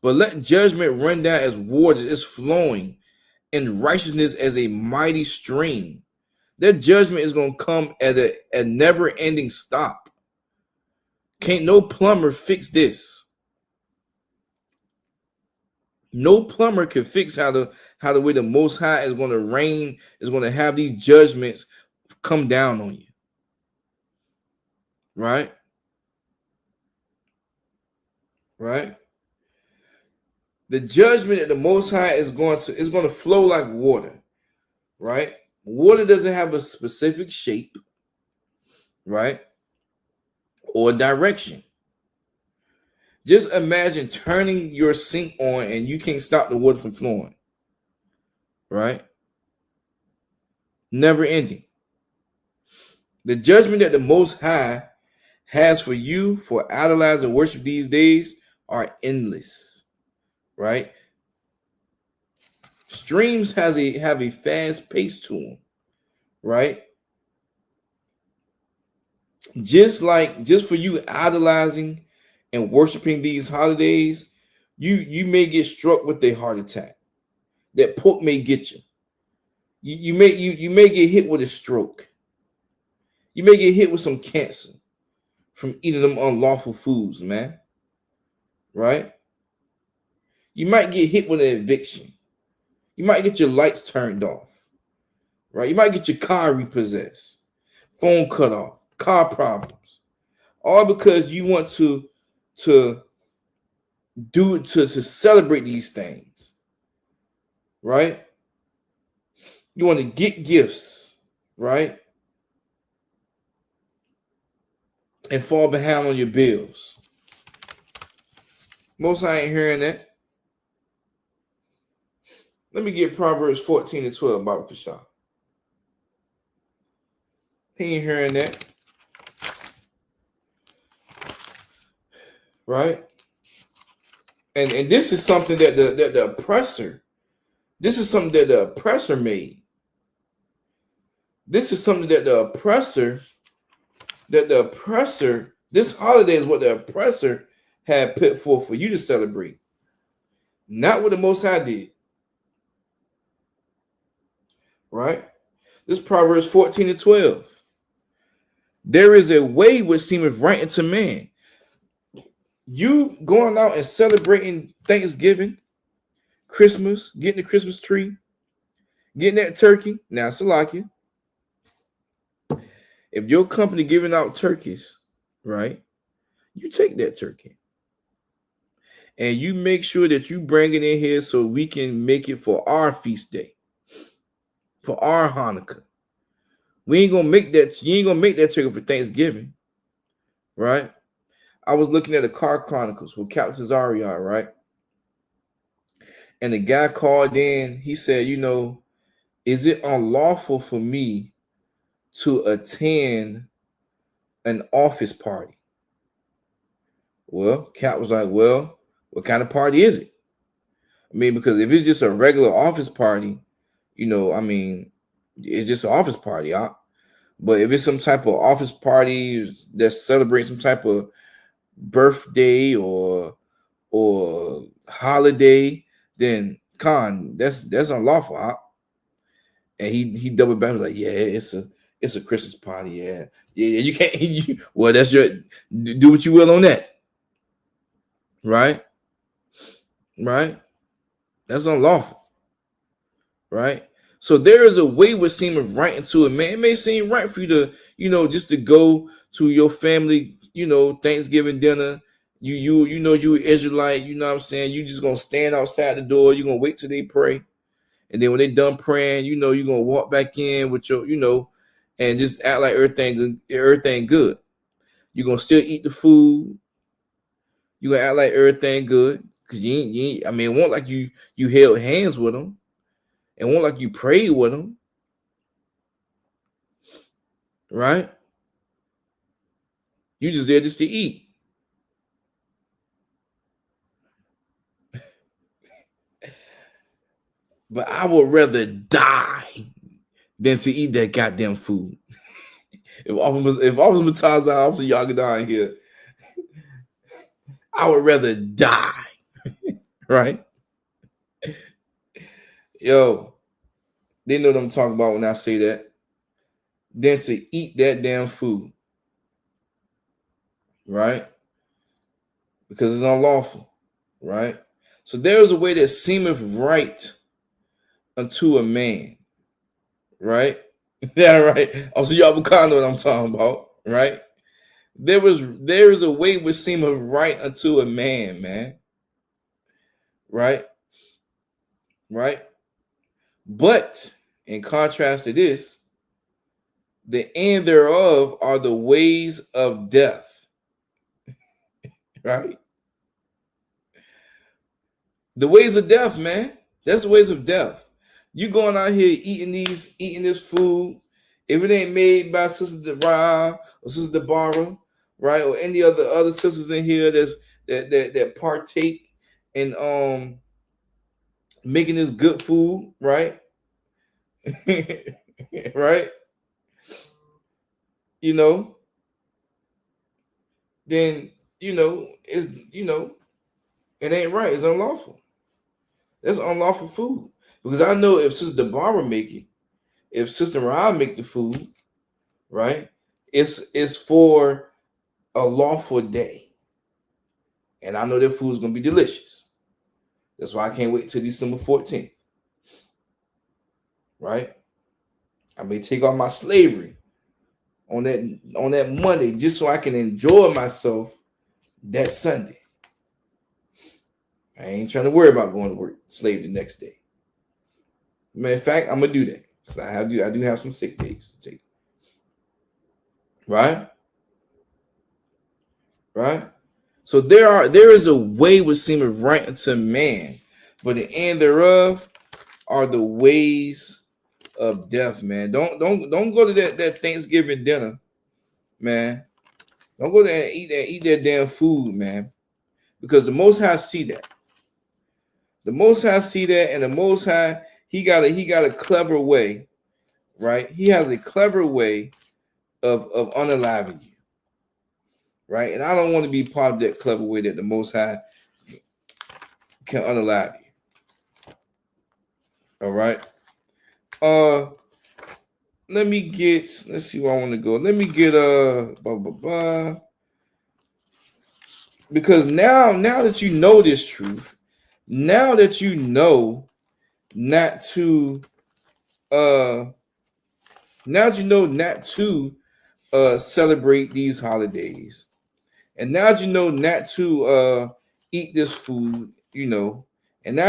But let judgment run down as waters, it's flowing, and righteousness as a mighty stream. That judgment is going to come at a never-ending stop. Can't no plumber fix this. No plumber can fix how the way the Most High is going to reign, is going to have these judgments come down on you. Right? Right? The judgment that the Most High is going to flow like water. Right? Water doesn't have a specific shape, right? Or direction. Just imagine turning your sink on and you can't stop the water from flowing. Right? Never ending. The judgment that the Most High has for you for idolize and worship these days are endless. Right? Streams have a fast pace to them. Right? Just for you idolizing and worshiping these holidays, you may get struck with a heart attack. That pork may get you. You may get hit with a stroke. You may get hit with some cancer from eating them unlawful foods, man. Right? You might get hit with an eviction. You might get your lights turned off. Right? You might get your car repossessed, phone cut off, car problems. All because you want to do to celebrate these things, right? You want to get gifts, right? And fall behind on your bills. Most I ain't hearing that. Let me get Proverbs 14 and 12, Baba Kasha. He ain't hearing that. Right? And this is something that the oppressor, this is something that the oppressor made. This is something that the oppressor, this holiday is what the oppressor had put forth for you to celebrate. Not what the Most High did. Right? This is Proverbs 14 and 12. There is a way which seemeth right unto man. You going out and celebrating Thanksgiving, Christmas, getting the Christmas tree, getting that turkey. Now, Salakia, if your company giving out turkeys, right, you take that turkey and you make sure that you bring it in here so we can make it for our feast day, for our Hanukkah. We ain't gonna make that. You ain't gonna make that turkey for Thanksgiving, right? I was looking at the Car Chronicles with Captain Cesario, right? And the guy called in. He said, you know, is it unlawful for me to attend an office party? Well, Cap was like, well, what kind of party is it? I mean, because if it's just a regular office party, you know, I mean, it's just an office party. But if it's some type of office party that's celebrating some type of birthday or holiday, then that's unlawful. And he doubled back, was like, yeah, it's a Christmas party. Yeah, you can't. Well, that's your, do what you will on that. Right. That's unlawful. Right. So there is a way which seemeth right unto a man. It may seem right for you to, you know, just to go to your family, you know, Thanksgiving dinner. You know, you Israelite, you know what I'm saying? You just gonna stand outside the door, you're gonna wait till they pray. And then when they done praying, you know, you're gonna walk back in with your, you know, and just act like everything good. You're gonna still eat the food. You're gonna act like everything good. Because you ain't, I mean, it won't like you held hands with them. It won't like you prayed with them. Right? You just there just to eat. But I would rather die than to eat that goddamn food. If Officer Mataza, Officer Yagadan here, I would rather die. Right? Yo, they know what I'm talking about when I say that. Than to eat that damn food. Right? Because it's unlawful. Right? So there is a way that seemeth right unto a man. Right? Yeah, right. Also, y'all kind of know what I'm talking about, right? There is a way which seemeth right unto a man. Right? But in contrast to this, the end thereof are the ways of death. Right? The ways of death, man. That's the ways of death. You going out here eating this food. If it ain't made by Sister Dara or Sister Deborah, right, or any other sisters in here that partake in making this good food, right? Right? You know, then it ain't right. It's unlawful. That's unlawful food. Because I know if Sister Deborah make it, if Sister Ra make the food, right, it's for a lawful day. And I know their food is going to be delicious. That's why I can't wait till December 14th. Right? I may take off my slavery on that Monday just so I can enjoy myself that Sunday. I ain't trying to worry about going to work, slave the next day. Matter of fact, I'm gonna do that because I do have some sick days to take. Right? Right? So there is a way which seemeth right unto man, but the end thereof are the ways of death, man. Don't go to that Thanksgiving dinner, man. Don't go there and eat that damn food, man. Because the Most High see that. The Most High see that, and the Most High, he got a clever way, right? He has a clever way of unaliving you, right? And I don't want to be part of that clever way that the Most High can unalive you. All right. Let's see where I want to go. Let me get because now that you know this truth, now that you know not to celebrate these holidays, and now that you know not to eat this food, and now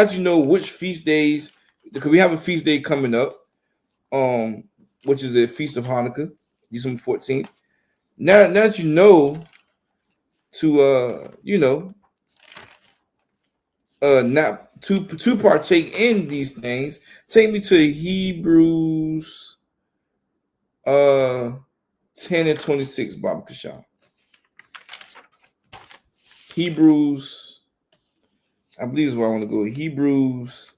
that you know which feast days, because we have a feast day coming up, which is the Feast of Hanukkah, December 14th. Now that you know to not to partake in these things, take me to Hebrews 10 and 26, Baba Kashan. Hebrews, I believe is where I want to go. Hebrews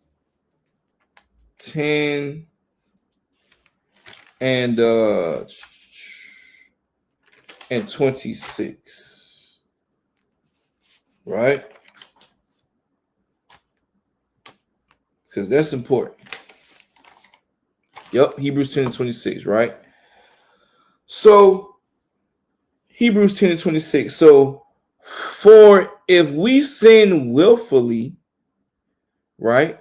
10 and 26. Right? Because that's important. Yep, Hebrews 10 and 26, right? So, Hebrews 10 and 26. So, for if we sin willfully, right?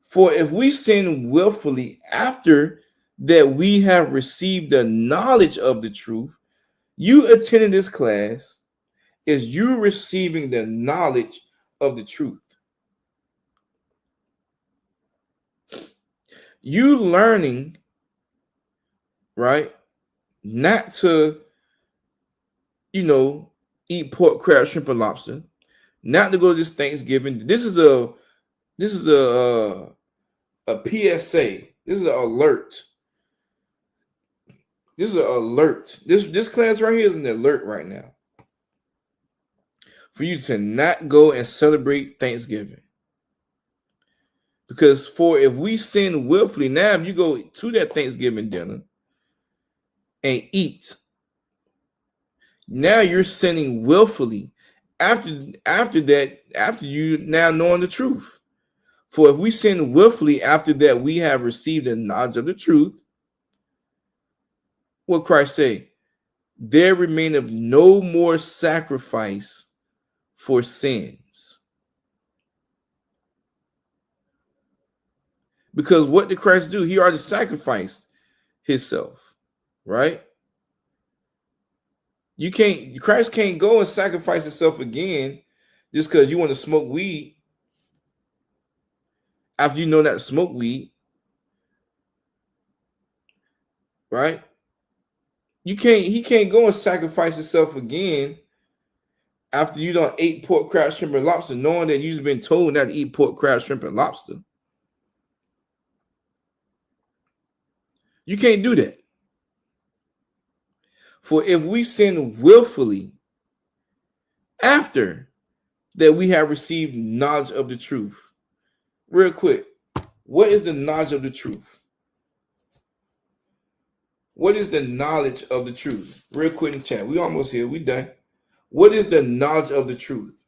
For if we sin willfully after that we have received the knowledge of the truth, you attending this class is you receiving the knowledge of the truth. You learning, right, not to, eat pork, crab, shrimp, and lobster, not to go to this Thanksgiving. This is a PSA. This is an alert. This is an alert. This class right here is an alert right now for you to not go and celebrate Thanksgiving. Because if we sin willfully, now if you go to that Thanksgiving dinner and eat, now you're sinning willfully after you now knowing the truth. For if we sin willfully after that we have received the knowledge of the truth, what Christ say? There remaineth no more sacrifice for sins. Because what did Christ do? He already sacrificed himself, right? Christ can't go and sacrifice himself again just because you want to smoke weed after you know not to smoke weed, right? He can't go and sacrifice himself again after you don't ate pork, crab, shrimp, and lobster, knowing that you've been told not to eat pork, crab, shrimp, and lobster. You can't do that. For if we sin willfully after that we have received knowledge of the truth. Real quick, what is the knowledge of the truth? What is the knowledge of the truth? Real quick in the chat. We almost here. We done. What is the knowledge of the truth?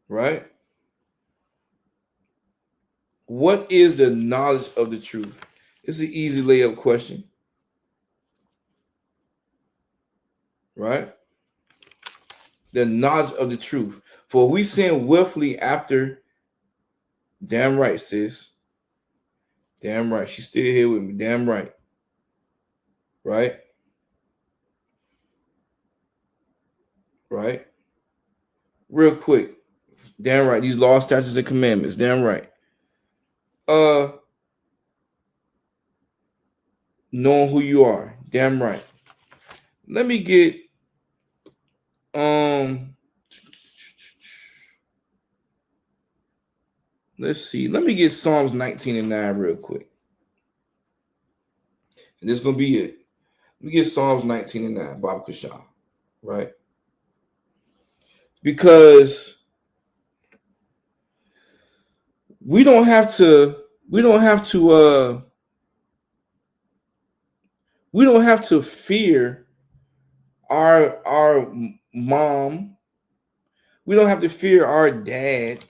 Right? What is the knowledge of the truth? It's an easy layup question. Right? The knowledge of the truth. For we sin willfully after, damn right, sis. Damn right. She's still here with me. Damn right. Right? Right? real quick. Damn right. These laws, statutes, and commandments. Damn right. Knowing who you are. Damn right. Let me get let's see. Let me get Psalms 19 and 9 real quick. And this is gonna be it. Let me get Psalms 19 and 9, Bob Kashaw, right? Because we don't have to fear our mom. We don't have to fear our dad.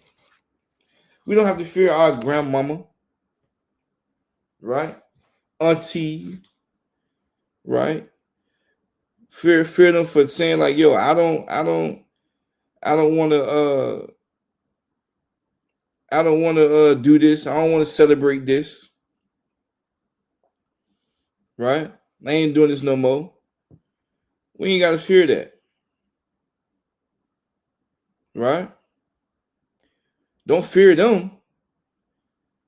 We don't have to fear our grandmama, right? Auntie, right? Fear them for saying like, yo, I don't want to do this. I don't want to celebrate this. Right? I ain't doing this no more. We ain't got to fear that. Right? Don't fear them.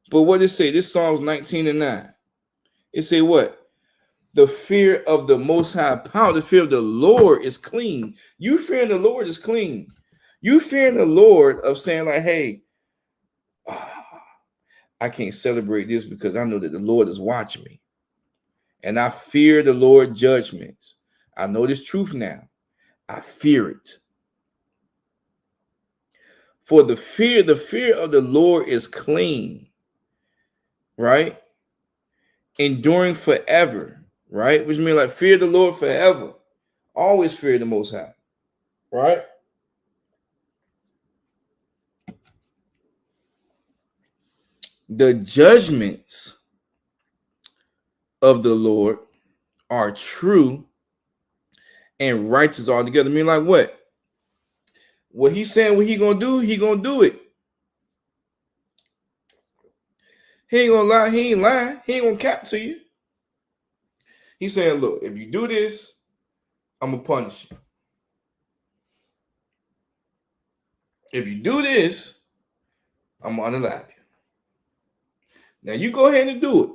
But what it say? This Psalms 19 and 9. It say what? The fear of the Most High power, the fear of the Lord is clean. You fearing the Lord is clean. You fearing the Lord of saying like, hey, I can't celebrate this because I know that the Lord is watching me. And I fear the Lord's judgments. I know this truth now. I fear it. For the fear of the Lord is clean, right? Enduring forever, right? Which means like fear the Lord forever. Always fear the Most High, right? The judgments of the Lord are true and righteous altogether. I mean, like what? What he's saying, what he gonna do, he gonna do it. He ain't gonna lie, he ain't lying, he ain't gonna cap to you. He's saying, look, if you do this, I'm gonna punish you. If you do this, I'm gonna unalive you. Now you go ahead and do it.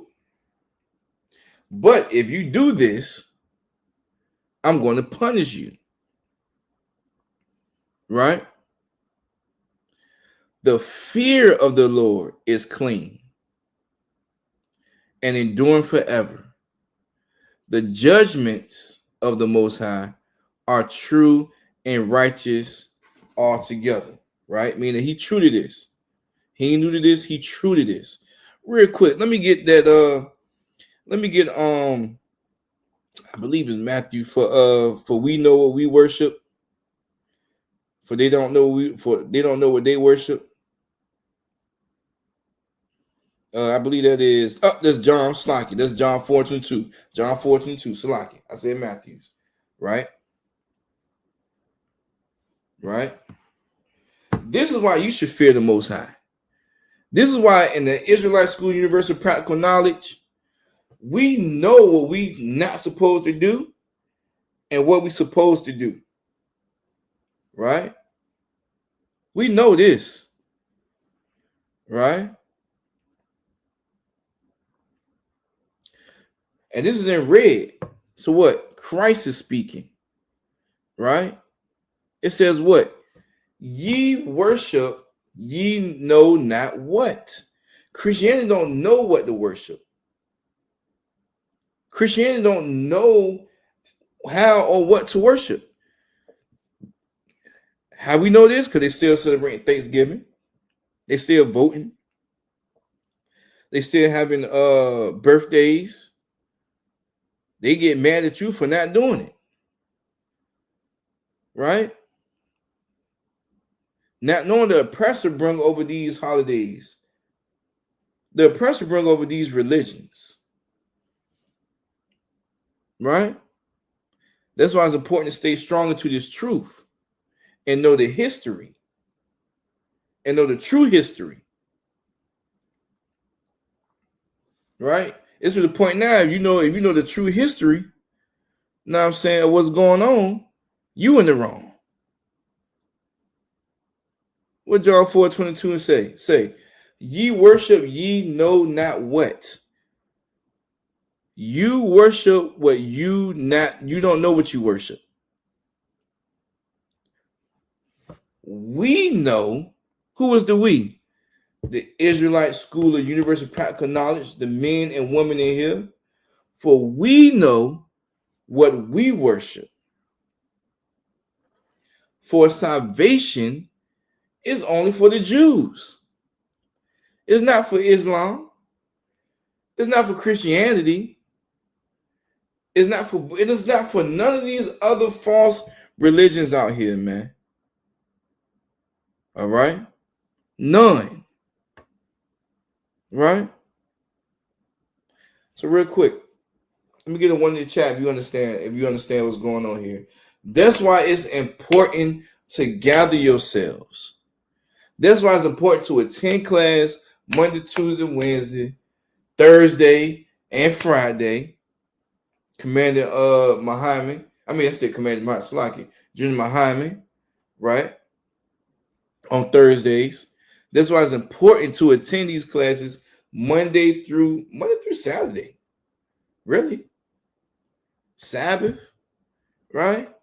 But if you do this, I'm going to punish you. Right? The fear of the Lord is clean and enduring forever. The judgments of the Most High are true and righteous altogether. Right? Meaning he true to this. He ain't new to this. He true to this. Real quick, let me get that. Let me get I believe it's Matthew for we know what we worship. For they don't know what they worship. I believe that is that's John Slaki. That's John 4:22. John 4:22. Slaki. I said Matthews. Right? Right? This is why you should fear the Most High. This is why in the Israelite School Universal Practical Knowledge, we know what we not supposed to do and what we supposed to do. Right? We know this. Right? And this is in red. So what? Christ is speaking. Right? It says what? Ye worship, ye know not what. Christianity don't know what to worship. Christianity don't know how or what to worship. How we know this? Because they still celebrating Thanksgiving. They still voting. They still having birthdays. They get mad at you for not doing it. Right? Not knowing the oppressor bring over these holidays. The oppressor bring over these religions. Right? That's why it's important to stay strong into this truth and know the history and know the true history. Right? It's to the point now, if you know the true history, you know what I'm saying, of what's going on, you in the wrong. What John 4:22 and say? Say, ye worship ye know not what. You worship what you don't know what you worship. We know. Who is the we? The Israelite School of Universal Practical Knowledge, the men and women in here. For we know what we worship. For salvation is only for the Jews. It's not for Islam. It's not for Christianity. It is not for none of these other false religions out here, man. All right? None. Right? So real quick, let me get a one in the chat if you understand what's going on here. That's why it's important to gather yourselves. That's why it's important to attend class Monday, Tuesday, Wednesday, Thursday, and Friday. Commander Muhammad, Commander Matsalaki, Junior Muhammad, right? On Thursdays. That's why it's important to attend these classes Monday through Saturday. Really? Sabbath, right?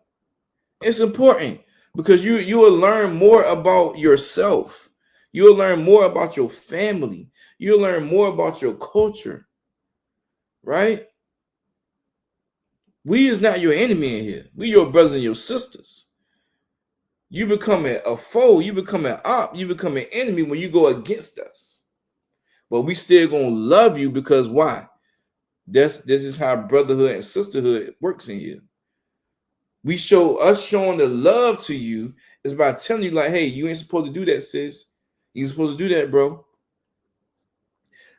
It's important because you will learn more about yourself. You'll learn more about your family. You'll learn more about your culture, right? We is not your enemy in here. We your brothers and your sisters. You become a foe. You become an op. You become an enemy when you go against us. But we still gonna love you because why? This is how brotherhood and sisterhood works in here. Showing the love to you is by telling you like, hey, you ain't supposed to do that, sis. You ain't supposed to do that, bro.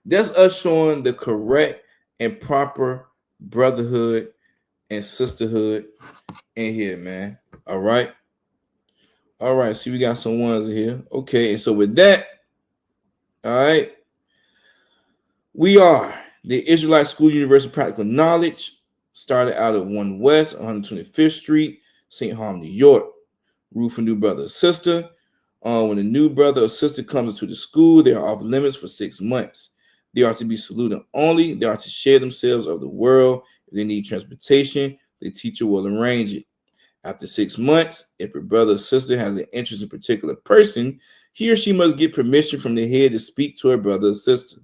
That's us showing the correct and proper brotherhood and sisterhood in here, man. All right. See, we got some ones in here. Okay, and so with that, all right, we are the Israelite School of Universal Practical Knowledge. Started out at 1 West, 125th Street, St. Harm, New York. Rule for new brother or sister. When a new brother or sister comes into the school, they are off limits for 6 months. They are to be saluted only. They are to share themselves of the world. If they need transportation, the teacher will arrange it. After 6 months, if a brother or sister has an interest in a particular person, he or she must get permission from the head to speak to her brother or sister.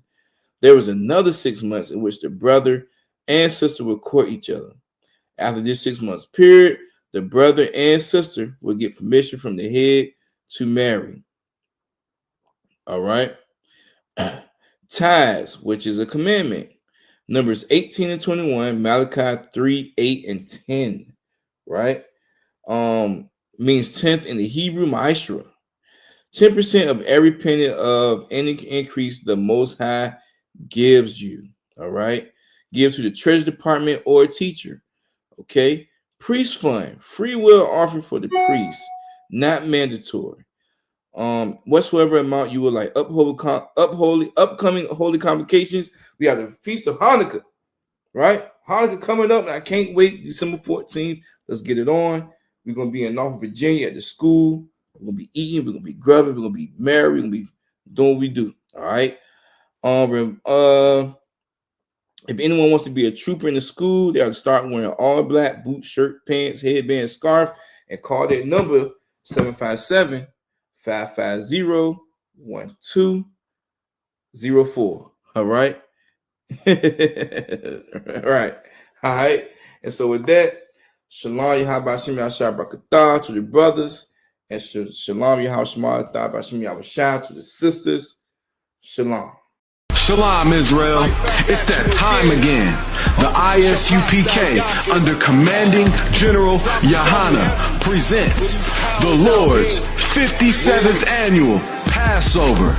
There was another 6 months in which the brother and sister will court each other. After this 6 months period, the brother and sister will get permission from the head to marry. All right. Tithes, which is a commandment. Numbers 18 and 21, Malachi 3, 8, and 10. Right? Means 10th in the Hebrew, Ma'ashra. 10% of every penny of any increase the Most High gives you. All right. Give to the treasury department or a teacher. Okay. Priest fund, free will offering for the priest, not mandatory. Whatsoever amount you would like. Upcoming holy convocations. We have the Feast of Hanukkah, right? Hanukkah coming up, and I can't wait. December 14th. Let's get it on. We're gonna be in North Virginia at the school. We're gonna be eating. We're gonna be grubbing. We're gonna be merry. We're gonna be doing what we do. All right. If anyone wants to be a trooper in the school, they have to start wearing all black boot, shirt, pants, headband, scarf, and call that number 757-550-1204. All right. All right. And so with that, Shalom Yahabashim Yahshua Barakatah to the brothers, and Shalom Yahabashim Yahshua to the sisters. Shalom. Shalom, Israel. It's that time again. The ISUPK, under Commanding General Yahana, presents the Lord's 57th Annual Passover.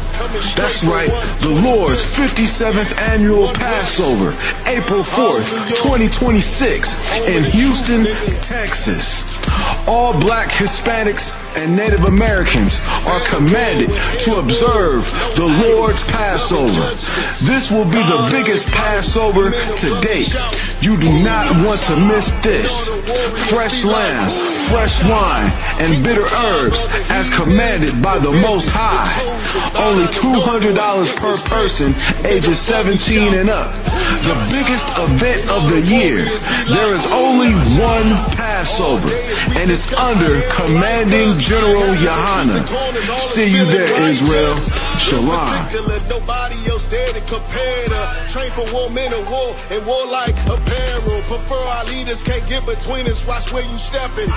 That's right, the Lord's 57th Annual Passover, April 4th, 2026, in Houston, Texas. All black Hispanics and Native Americans are commanded to observe the Lord's Passover. This will be the biggest Passover to date. You do not want to miss this. Fresh lamb, fresh wine, and bitter herbs as commanded by the Most High. Only $200 per person, ages 17 and up. The biggest event of the year. There is only one Passover, and it's under Commanding General Yohanan. See you there, Israel. Shalom. Nobody else there to compare to. Train for war, men of war, and war like apparel. Prefer our leaders, can't get between us. Watch where you stepping.